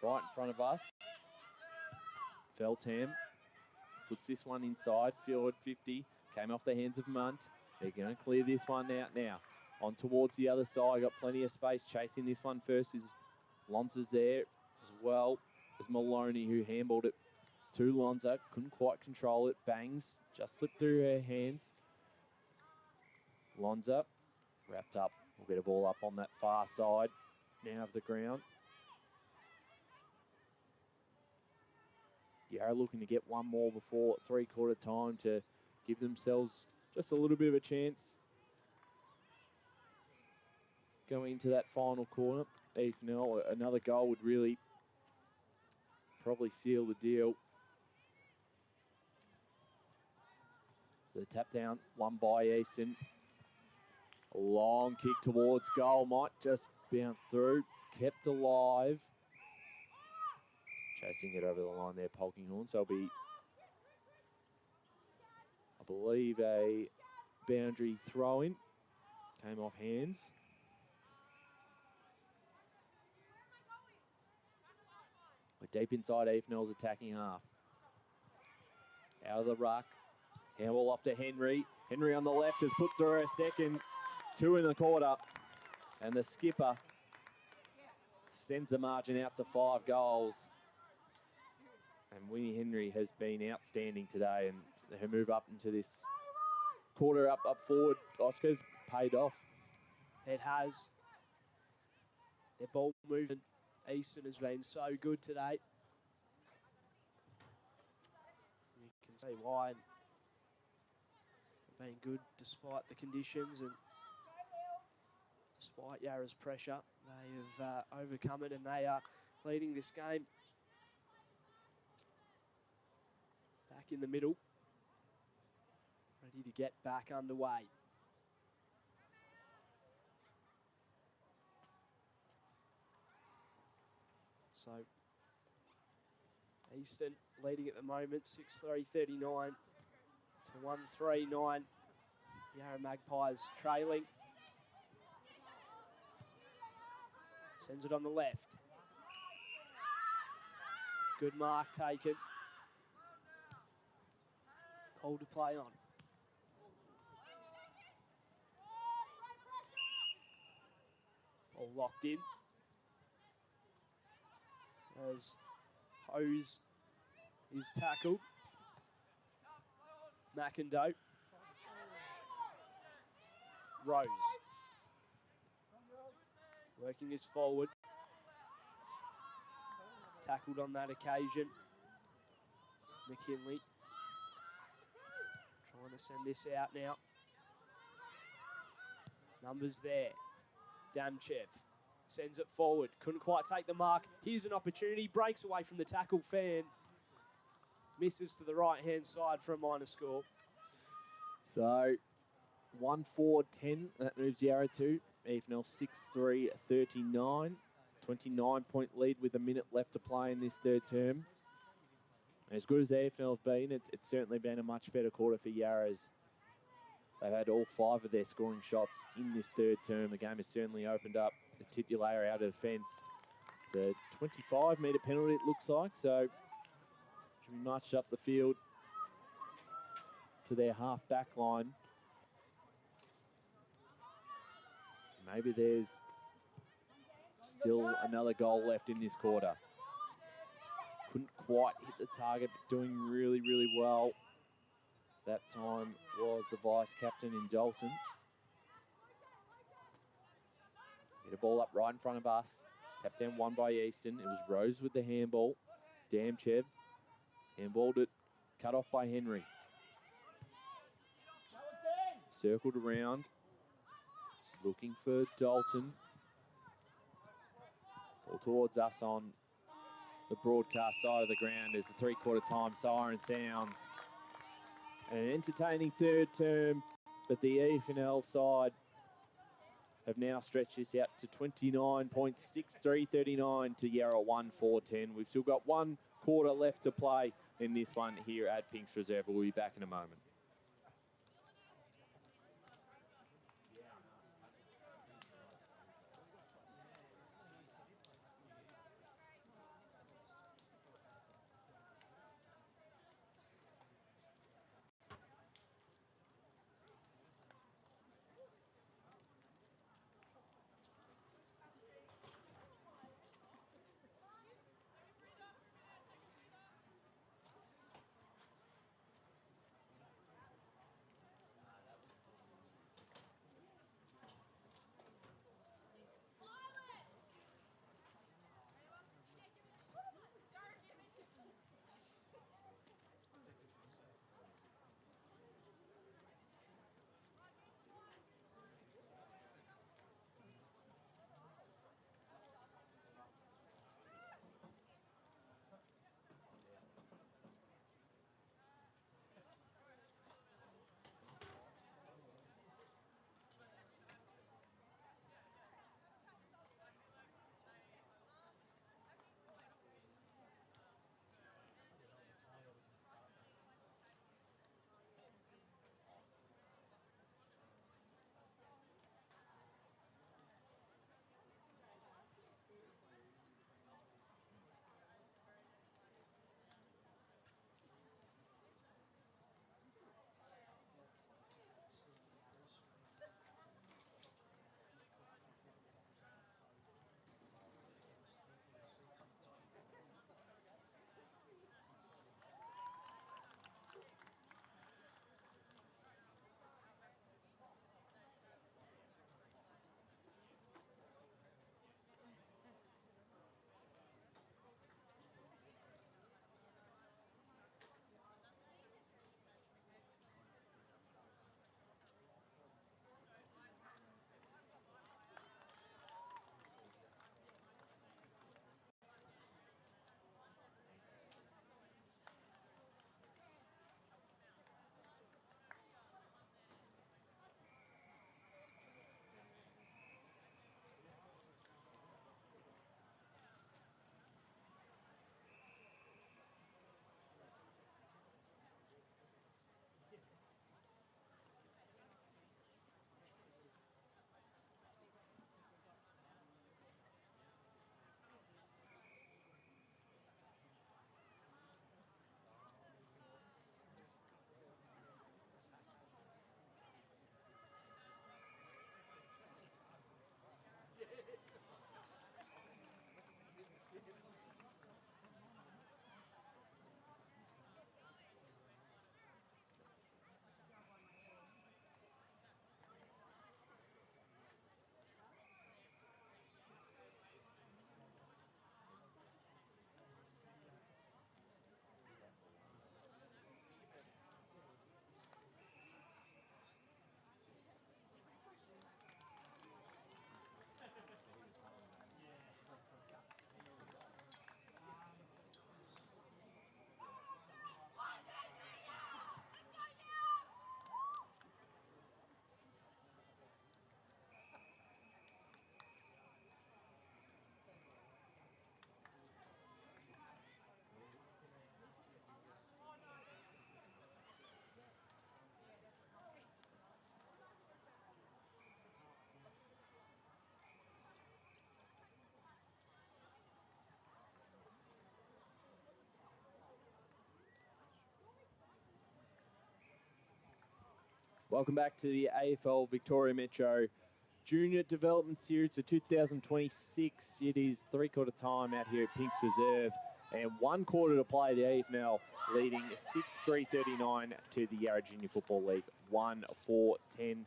right in front of us. Feltham puts this one inside, field 50, came off the hands of Munt. They're going to clear this one out now. On towards the other side, got plenty of space. Chasing this one first is Lonza's there as well as Maloney, who handballed it to Lonza. Couldn't quite control it. Bangs, just slipped through her hands. Lonza wrapped up. We'll get a ball up on that far side now of the ground. Yarra looking to get one more before three-quarter time to give themselves just a little bit of a chance going into that final quarter. EFNL, another goal would really probably seal the deal. So the tap down, won by Easton. A long kick towards goal, might just bounce through, kept alive. Chasing it over the line there, Polkinghorn. So it'll be, I believe, a boundary throw-in. Came off hands. We're deep inside EFNL's attacking half. Out of the ruck. Handball off to Henry. Henry on the left has put through a second. 2 in the quarter. And the skipper sends the margin out to 5 goals. And Winnie Henry has been outstanding today, and her move up into this quarter up forward, Oscar's paid off. It has. Their ball movement, Easton, has been so good today. You can see why. They've been good despite the conditions and despite Yarra's pressure. They have overcome it, and they are leading this game. Back in the middle, ready to get back underway. So, Easton leading at the moment, 6-3-39 to 1-3-9. Yarra Magpies trailing. Sends it on the left. Good mark taken. Call to play on. All locked in. As Hose is tackled. McIndoe. Rose. Working this forward. Tackled on that occasion. McKinley. Trying to send this out now. Numbers there. Damchev sends it forward. Couldn't quite take the mark. Here's an opportunity. Breaks away from the tackle. Fan misses to the right-hand side for a minor score. So 1-4-10. That moves Yarra to EFNL 6-3-39. 29-point lead with a minute left to play in this third term. As good as AFL's been, it's certainly been a much better quarter for Yarras. They've had all 5 of their scoring shots in this third term. The game has certainly opened up as Titulaer out of defence. It's a 25-metre penalty, it looks like, so should be marched up the field to their half-back line Maybe there's still another goal left in this quarter. Couldn't quite hit the target, but doing really, really well. That time was the vice-captain in Dalton. Hit a ball up right in front of us. Tapped down one by Easton. It was Rose with the handball. Damchev handballed it. Cut off by Henry. Circled around. Looking for Dalton. Ball towards us on the broadcast side of the ground as the three-quarter time siren sounds. An entertaining third term, but the EFNL side have now stretched this out to 29.6339 to Yarra 1-4-10. We've still got one quarter left to play in this one here at Pinks Reserve. We'll be back in a moment. Welcome back to the AFL Victoria Metro Junior Development Series for 2026. It is three-quarter time out here at Pinks Reserve and 1 quarter to play. The EFNL leading 6-3-39 to the Yarra Junior Football League 1-4-10.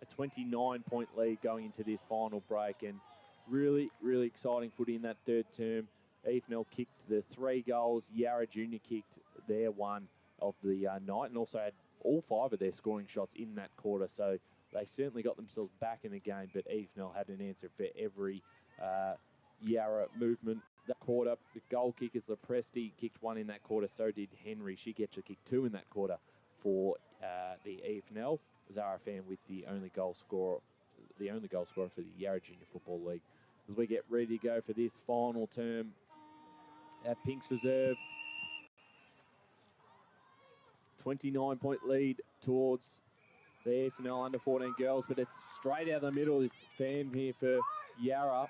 A 29-point lead going into this final break, and really, really exciting footy in that third term. EFNL kicked the 3 goals. Yarra Junior kicked their one of the night and also had all 5 of their scoring shots in that quarter. So they certainly got themselves back in the game, but EFNL had an answer for every Yarra movement. That quarter, the goal kickers, Lepresti kicked 1 in that quarter. So did Henry. She gets to kick 2 in that quarter for the EFNL. Zara Fan with the only goal scorer for the Yarra Junior Football League. As we get ready to go for this final term at Pinks Reserve. 29-point lead towards the AFL under 14 girls, but it's straight out the middle. This Fan here for Yarra.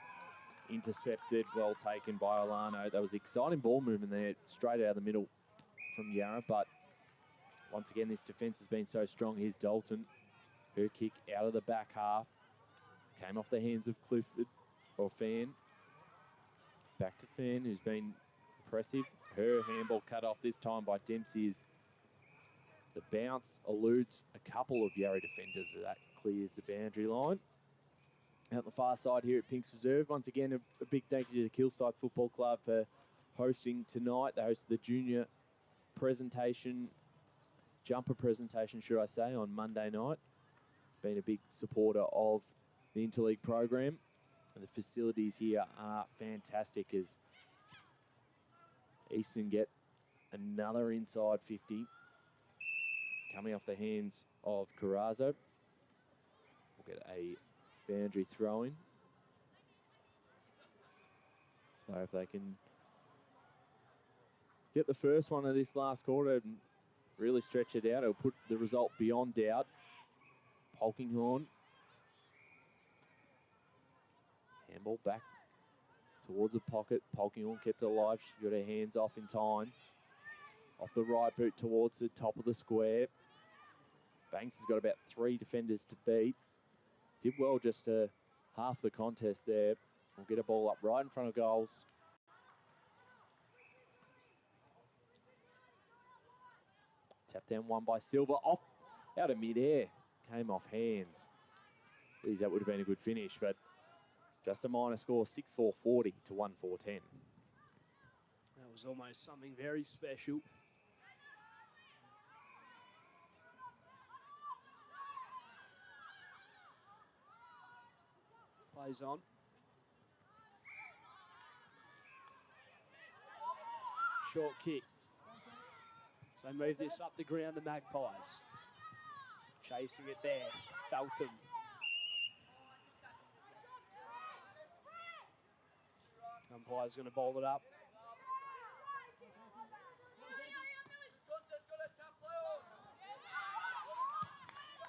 Intercepted, well taken by Alano. That was exciting ball movement there, straight out of the middle from Yarra, but once again, this defence has been so strong. Here's Dalton. Her kick out of the back half. Came off the hands of Clifford, or Fan. Back to Fan, who's been impressive. Her handball cut off this time by Dempsey. The bounce eludes a couple of Yarra defenders. That clears the boundary line. Out the far side here at Pinks Reserve. Once again, a big thank you to the Kilside Football Club for hosting tonight. They hosted the junior presentation, jumper presentation, should I say, on Monday night. Been a big supporter of the Interleague program. And the facilities here are fantastic as Easton get another inside 50. Coming off the hands of Carrazzo. We'll get a boundary throw-in. So if they can get the first one of this last quarter and really stretch it out, it'll put the result beyond doubt. Polkinghorn. Handball back towards the pocket. Polkinghorn kept it alive. She got her hands off in time. Off the right boot towards the top of the square. Banks has got about 3 defenders to beat. Did well just to half the contest there. We'll get a ball up right in front of goals. Tap down one by Silva. Off out of mid-air. Came off hands. Geez, that would have been a good finish, but just a minor score, 6-4-40 to 1-4-10. That was almost something very special. Plays on. Short kick. So move this up the ground, the Magpies. Chasing it there, Felton. Umpire's going to bowl it up.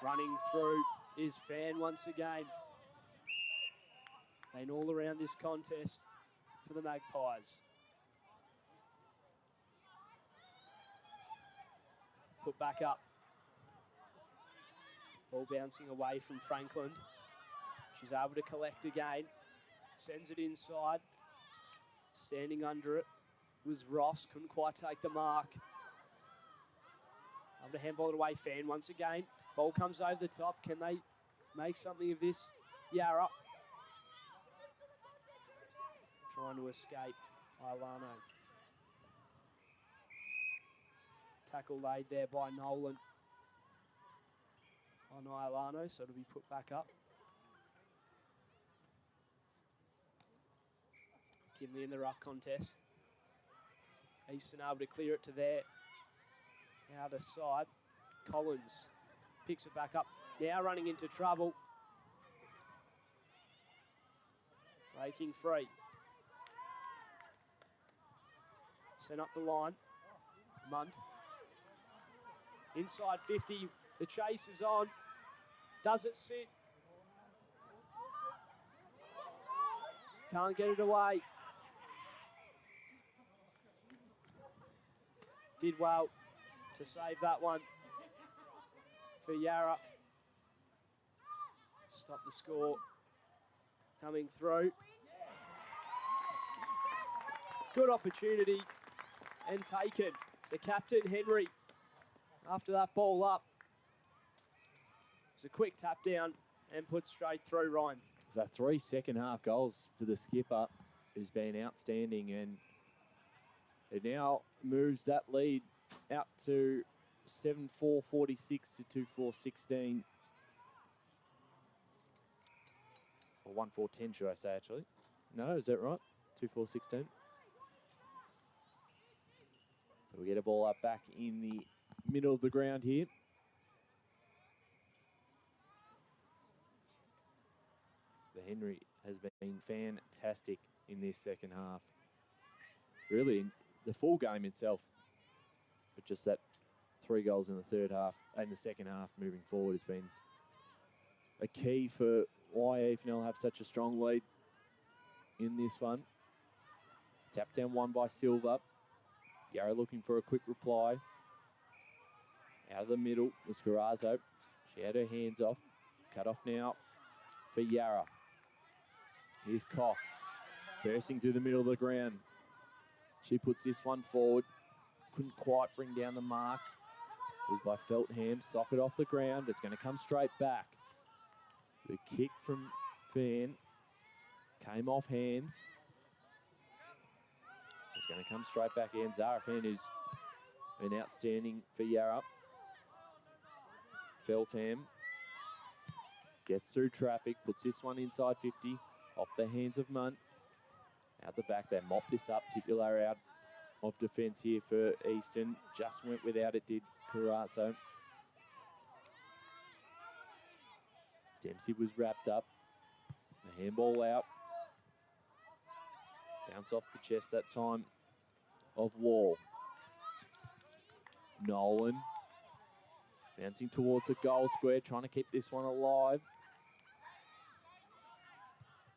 Running through is Fan once again. And all around this contest for the Magpies. Put back up. Ball bouncing away from Franklin. She's able to collect again. Sends it inside. Standing under it was Ross. Couldn't quite take the mark. Able to handball it away. Fan once again. Ball comes over the top. Can they make something of this? Yarra. Trying to escape Ilano. Tackle laid there by Nolan on Ilano, so it'll be put back up. Kinley in the ruck contest. Easton able to clear it to there. Outer side. Collins picks it back up. Now running into trouble. Breaking free. Sent up the line. Munt. Inside 50. The chase is on. Does it sit? Can't get it away. Did well to save that one for Yarra. Stop the score coming through. Good opportunity and taken. The captain, Henry, after that ball up. It's a quick tap down and put straight through, Ryan. So 3 second-half goals for the skipper, who's been outstanding, and it now moves that lead out to 7-4-46 to 2-4-16. Or 1-4-10, should I say, actually. No, is that right? 2-4-16. So we get a ball up back in the middle of the ground here. The Henry has been fantastic in this second half. Really, in the full game itself, but just that 3 goals in the third half and the second half moving forward has been a key for why EFNL have such a strong lead in this one. Tap down one by Silva. Yarra looking for a quick reply. Out of the middle was Carrazzo. She had her hands off. Cut off now for Yarra. Here's Cox, bursting through the middle of the ground. She puts this one forward. Couldn't quite bring down the mark. It was by Feltham. Socket off the ground. It's going to come straight back. The kick from Fan came off hands. It's going to come straight back in. Zara Fan, who's been outstanding for Yarra. Feltham gets through traffic, puts this one inside 50, off the hands of Munt. Out the back, they mop this up. Titular out of defence here for Easton. Just went without it, did Carrazzo. Dempsey was wrapped up. The handball out. Bounce off the chest that time of Wall. Nolan bouncing towards the goal square, trying to keep this one alive.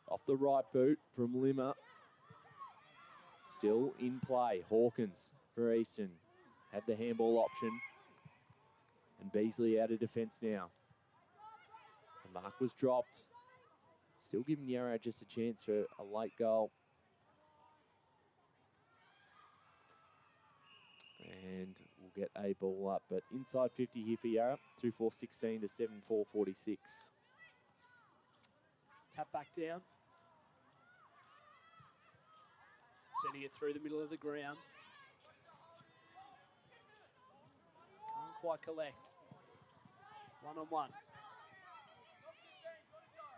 Off the right boot from Limmer. Still in play. Hawkins for Easton. Had the handball option. And Beasley out of defence now. The mark was dropped. Still giving Yarra just a chance for a late goal. And we'll get a ball up. But inside 50 here for Yarra. 2-4-16 to 7-4-46. Tap back down. Sending it through the middle of the ground. Can't quite collect. 1-on-1.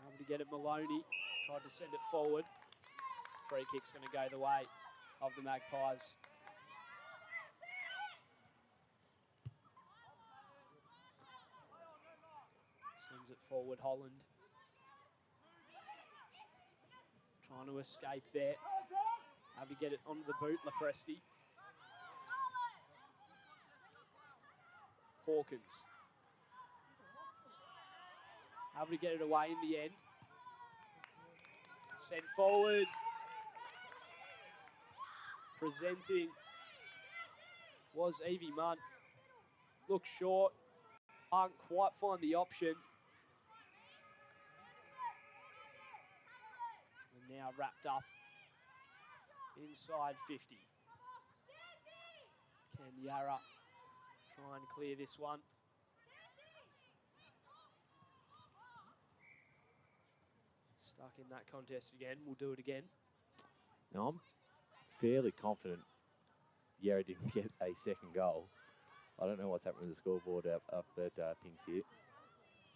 Able to get it, Maloney. Tried to send it forward. Free kick's going to go the way of the Magpies. Sends it forward, Holland. Trying to escape there. Able to get it onto the boot, Lepresti. Hawkins. Able to get it away in the end. Sent forward. Presenting was Evie Munt. Looks short. Can't quite find the option. And now wrapped up inside 50. Can Yarra try and clear this one? Stuck in that contest again. We'll do it again. Now, I'm fairly confident Yarra didn't get a second goal. I don't know what's happened with the scoreboard up at Pinks here.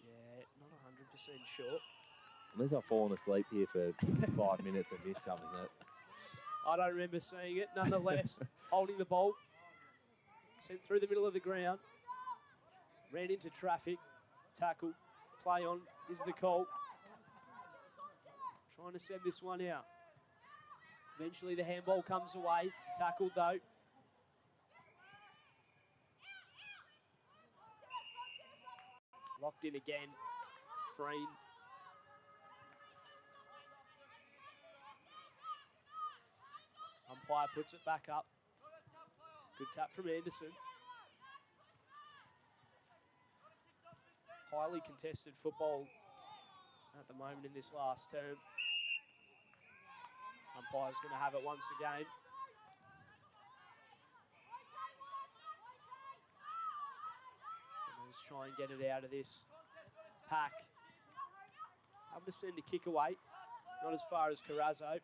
Yeah, not 100% sure. Unless I've fallen asleep here for 5 minutes and missed something. I don't remember seeing it. Nonetheless, holding the ball. Sent through the middle of the ground. Ran into traffic. Tackle. Play on is the call. Trying to send this one out. Eventually the handball comes away. Tackled though. Locked in again. Freen. Umpire puts it back up. Good tap from Anderson. Highly contested football at the moment in this last term. Umpire's going to have it once again. And let's try and get it out of this pack. Able to send a kick away. Not as far as Carrazzo.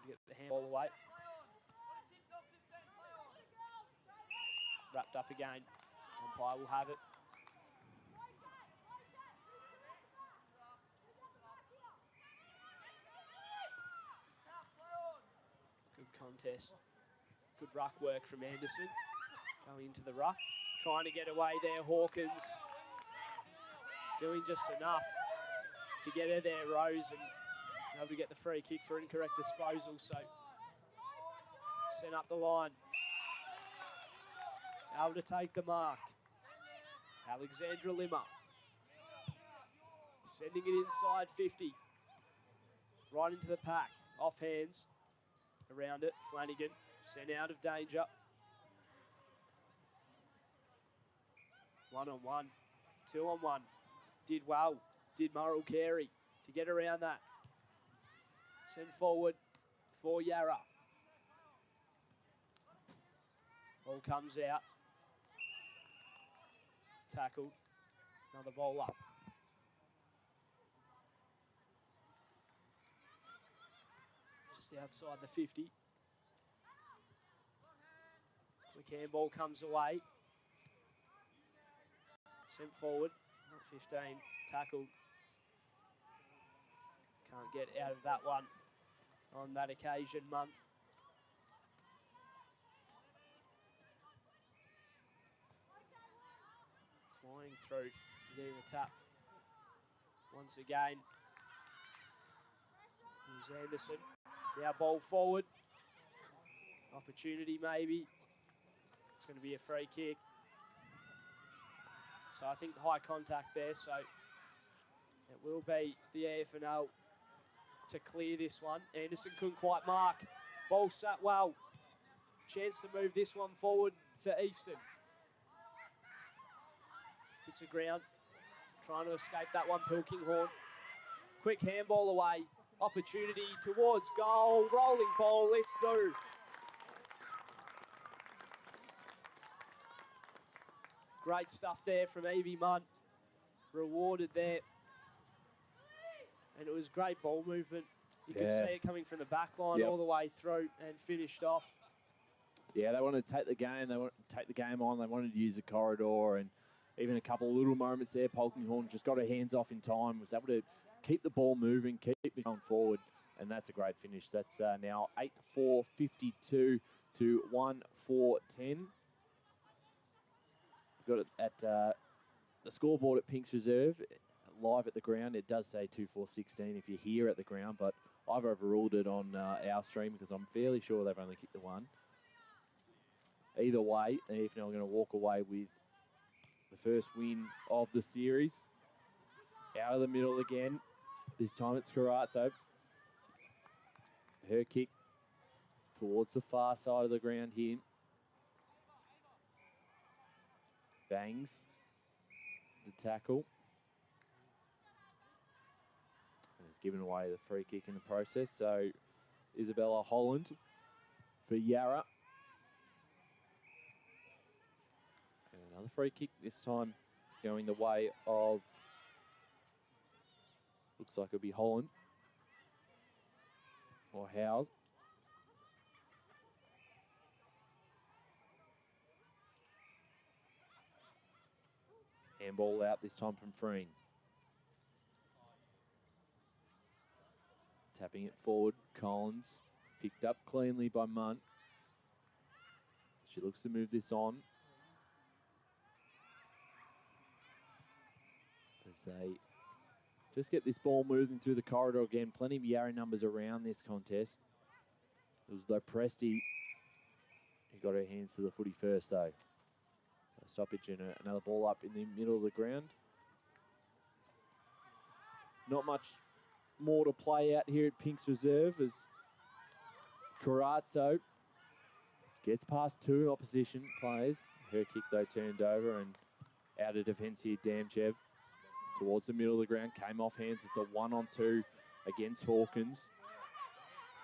Get the handball away. Wrapped up again. Umpire will have it. Good contest. Good ruck work from Anderson. Going into the ruck. Trying to get away there, Hawkins. Doing just enough to get her there, Rose, and able to get the free kick for incorrect disposal. So, sent up the line. Able to take the mark. Alexandra Limmer. Sending it inside 50. Right into the pack. Off hands. Around it, Flanagan. Sent out of danger. 1-on-1. 2-on-1. Did well. Did Murrell Carey to get around that. Send forward for Yarra. Ball comes out. Tackled. Another ball up. Just outside the 50. Quick handball comes away. Sent forward. Not 15. Tackled. Can't get out of that one on that occasion, Munt. Flying through, getting the tap once again. Here's Anderson. Now ball forward. Opportunity maybe. It's going to be a free kick. So I think high contact there, so it will be the EFNL to clear this one. Anderson couldn't quite mark. Ball sat well. Chance to move this one forward for Easton. Hits the ground. Trying to escape that one, Pilkinghorn. Quick handball away. Opportunity towards goal. Rolling ball, let's do. Great stuff there from Evie Munn. Rewarded there. And it was great ball movement. You could see it coming from the back line all the way through and finished off. Yeah, they wanted to take the game. They wanted to take the game on. They wanted to use the corridor, and even a couple of little moments there. Polkinghorn just got her hands off in time, was able to keep the ball moving, keep it going forward, and that's a great finish. That's now 8-4-52 to 1-4-10. We've got it at the scoreboard at Pink's Reserve. Live at the ground, it does say 2-4-16 if you're here at the ground, but I've overruled it on our stream because I'm fairly sure they've only kicked the one. Either way, the EFNL are going to walk away with the first win of the series. Out of the middle again. This time it's Carazzo. Her kick towards the far side of the ground here. Bangs the tackle. Given away the free kick in the process. So Isabella Holland for Yarra. And another free kick, this time going the way of, looks like it'll be Holland or Howes. Handball out this time from Freen. Tapping it forward, Collins picked up cleanly by Munt. She looks to move this on. As they just get this ball moving through the corridor again. Plenty of Yarra numbers around this contest. It was though Presti who got her hands to the footy first though. So stoppage and another ball up in the middle of the ground. Not much more to play out here at Pink's Reserve as Carazzo gets past two opposition players. Her kick though turned over and out of defence here, Damchev. Towards the middle of the ground, came off hands. It's a 1-on-2 against Hawkins.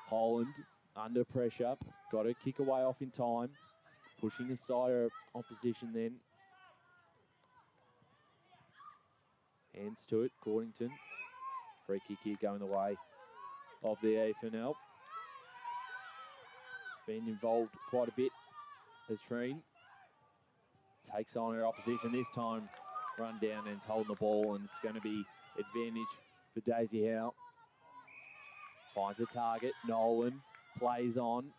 Holland under pressure. Got to kick away off in time. Pushing aside her opposition then. Hands to it, Gordington. Free kick here going the way of the AFNL. Been involved quite a bit as Treen takes on her opposition this time. Run down and it's holding the ball, and it's going to be advantage for Daisy Howe. Finds a target. Nolan plays on.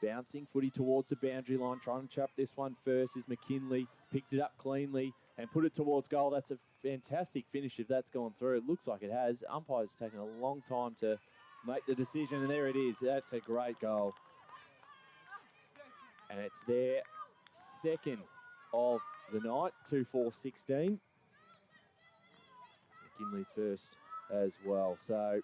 Bouncing footy towards the boundary line. Trying to chop this one first is McKinley. Picked it up cleanly and put it towards goal. That's a fantastic finish if that's gone through. It looks like it has. Umpire's taken a long time to make the decision, and there it is. That's a great goal. And it's their second of the night, 2-4-16. McKinley's first as well. So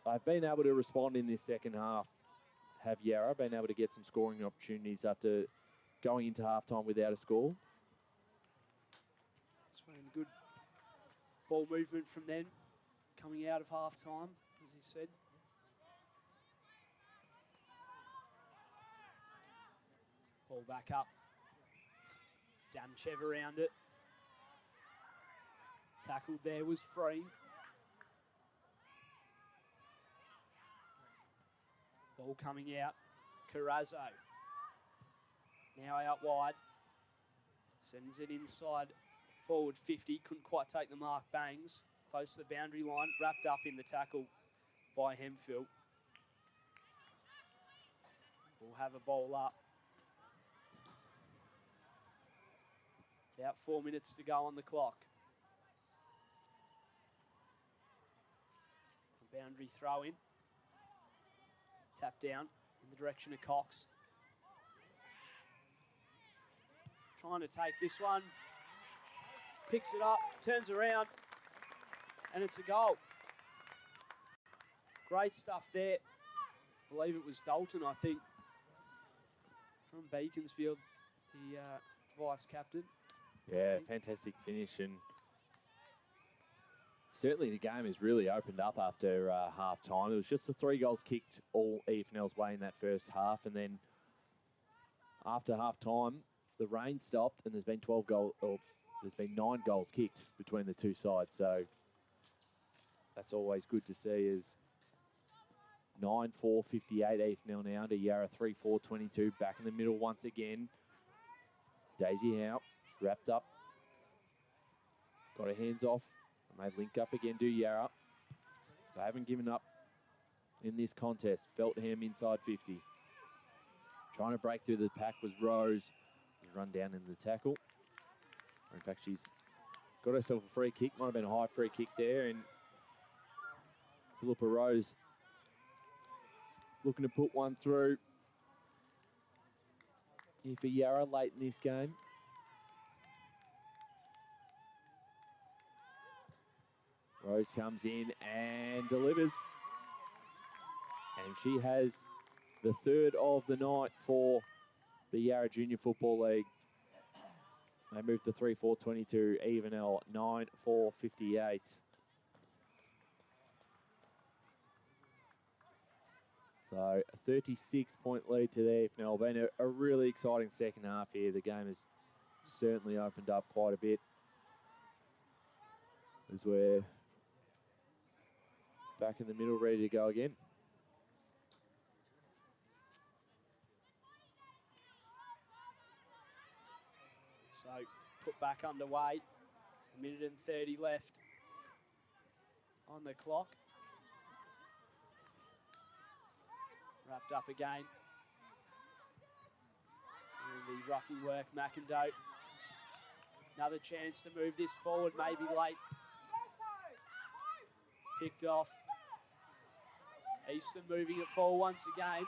I've been able to respond in this second half. Have Yarra been able to get some scoring opportunities after going into halftime without a score? It's been good ball movement from them coming out of halftime, as he said. Ball back up. Damchev around it. Tackled there was free. Ball coming out. Carrazzo. Now out wide. Sends it inside. Forward 50. Couldn't quite take the mark. Bangs. Close to the boundary line. Wrapped up in the tackle by Hemphill. We'll have a ball up. About 4 minutes to go on the clock. A boundary throw in. Tap down in the direction of Cox. Trying to take this one. Picks it up, turns around, and it's a goal. Great stuff there. I believe it was Dalton, I think, from Beaconsfield, the vice captain. Yeah, fantastic finish, and certainly the game has really opened up after half-time. It was just the 3 goals kicked all EFNL's way in that first half, and then after half-time, the rain stopped, and there's been 9 goals kicked between the two sides, so that's always good to see. As 9-4-58 EFNL now to Yarra 3-4-22, back in the middle once again. Daisy Howe wrapped up, got her hands off, and they link up again to Yarra. They haven't given up in this contest. Feltham inside 50. Trying to break through the pack was Rose. She's run down in the tackle. In fact, she's got herself a free kick. Might have been a high free kick there. And Philippa Rose looking to put one through here for Yarra late in this game. Rose comes in and delivers. And she has the third of the night for the Yarra Junior Football League. They move to 3-4-22, EFNL 9-4-58. So a 36-point lead to the EFNL. Been a really exciting second half here. The game has certainly opened up quite a bit as we're back in the middle, ready to go again. So put back underway. 1 minute and 30 left on the clock. Wrapped up again. Doing the rocky work, McIndoe. Another chance to move this forward, maybe late. Picked off. Easton moving it forward once again.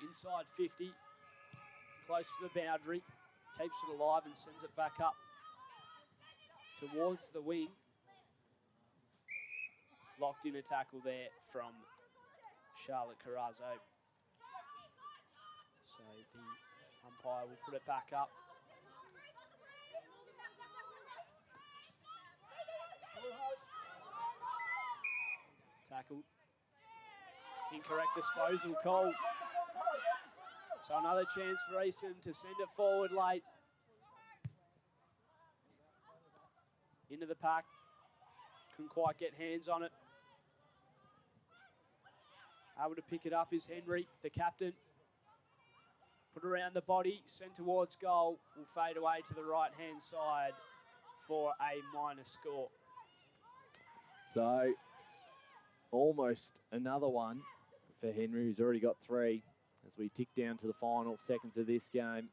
Inside 50. Close to the boundary. Keeps it alive and sends it back up towards the wing. Locked in a tackle there from Charlotte Carrazzo. Umpire will put it back up. Tackled. Incorrect disposal call. So another chance for Easton to send it forward late. Into the pack. Couldn't quite get hands on it. Able to pick it up is Henry, the captain. Put around the body, sent towards goal. Will fade away to the right-hand side for a minus score. So, almost another one for Henry, who's already got 3 as we tick down to the final seconds of this game.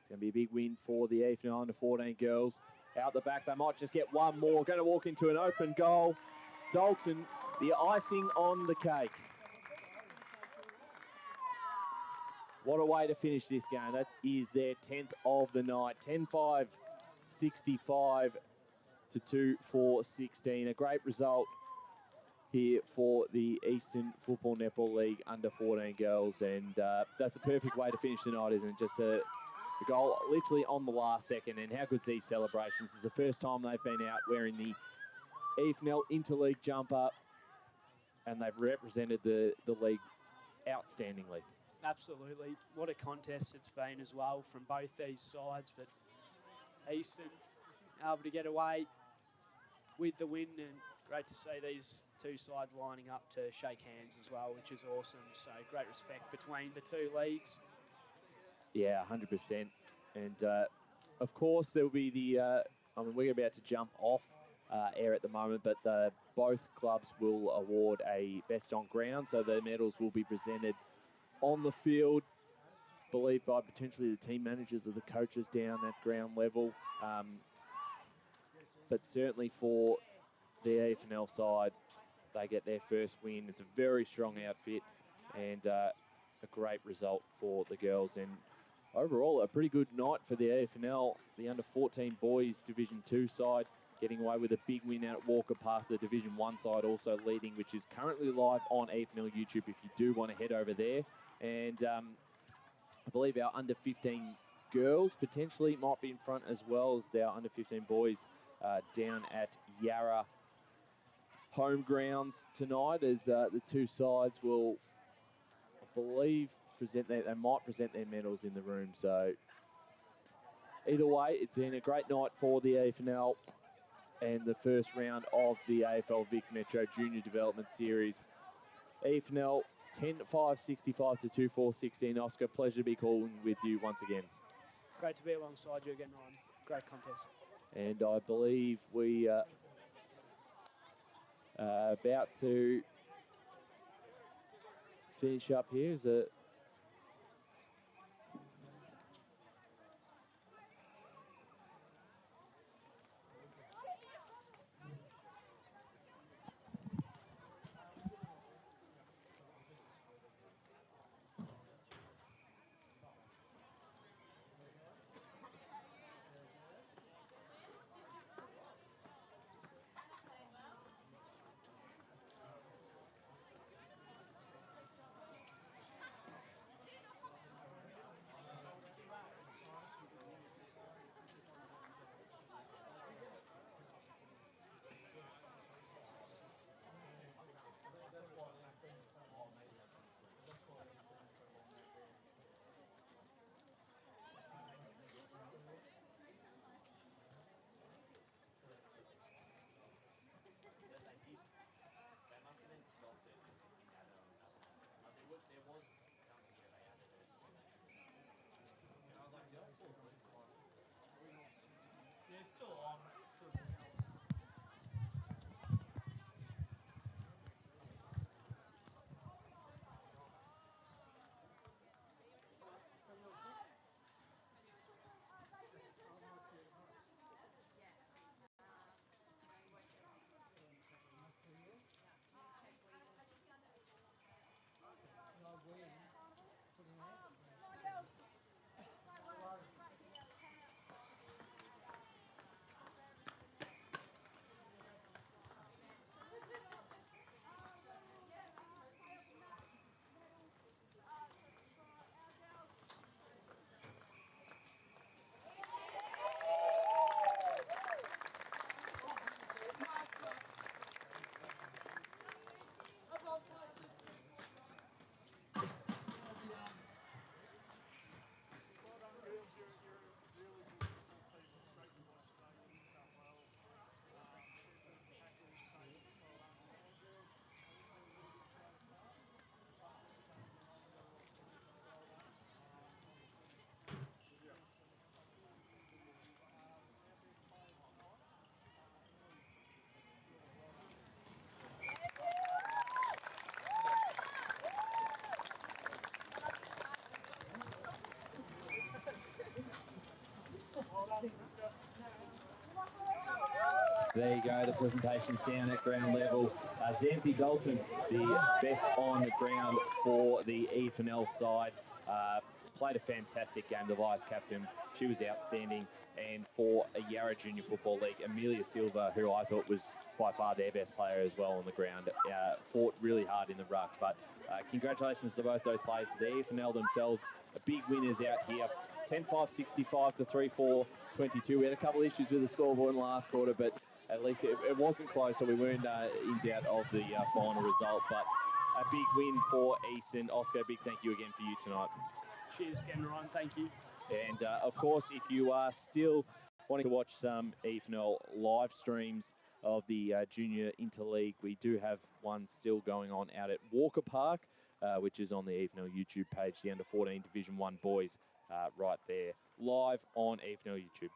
It's going to be a big win for the EFNL under-14 girls. Out the back, they might just get one more. Going to walk into an open goal. Dalton, the icing on the cake. What a way to finish this game. That is their 10th of the night. 10-5, 65 to 2-4-16. A great result here for the Eastern Football Netball League under-14 girls. And that's a perfect way to finish the night, isn't it? Just a goal literally on the last second. And how good's these celebrations? It's the first time they've been out wearing the EFNL Interleague jumper, and they've represented the league outstandingly. Absolutely. What a contest it's been as well from both these sides. But Easton able to get away with the win, and great to see these two sides lining up to shake hands as well, which is awesome. So great respect between the two leagues. Yeah, 100%. And of course, there will be the, we're about to jump off air at the moment, but both clubs will award a best on ground, so the medals will be presented on the field, believed by potentially the team managers or the coaches down at ground level. But certainly for the EFNL side, they get their first win. It's a very strong outfit and a great result for the girls. And overall, a pretty good night for the EFNL, the under-14 boys Division 2 side, getting away with a big win out at Walker Park. The Division 1 side also leading, which is currently live on EFNL YouTube if you do want to head over there. And I believe our under-15 girls potentially might be in front as well as our under-15 boys down at Yarra home grounds tonight, as the two sides will, I believe, they might present their medals in the room. So either way, it's been a great night for the EFNL and the first round of the AFL Vic Metro Junior Development Series. EFNL 10-5, 65 to 2-4-16. Oscar, pleasure to be calling with you once again. Great to be alongside you again, Ryan. Great contest. And I believe we are about to finish up here. There you go, the presentation's down at ground level. Xanthi Dalton, the best on the ground for the EFNL side. Played a fantastic game, the vice captain. She was outstanding. And for a Yarra Junior Football League, Amelia Silva, who I thought was by far their best player as well on the ground, fought really hard in the ruck. But congratulations to both those players. The EFNL themselves, big winners out here. 10-5-65 to 3-4-22. We had a couple of issues with the scoreboard in the last quarter, but at least it wasn't close, so we weren't in doubt of the final result. But a big win for Eastern. Oscar, big thank you again for you tonight. Cheers, Ken Ryan. Thank you. And of course, if you are still wanting to watch some EFNL live streams of the Junior Interleague, we do have one still going on out at Walker Park, which is on the EFNL YouTube page, the Under 14 Division 1 boys right there, live on EFNL YouTube.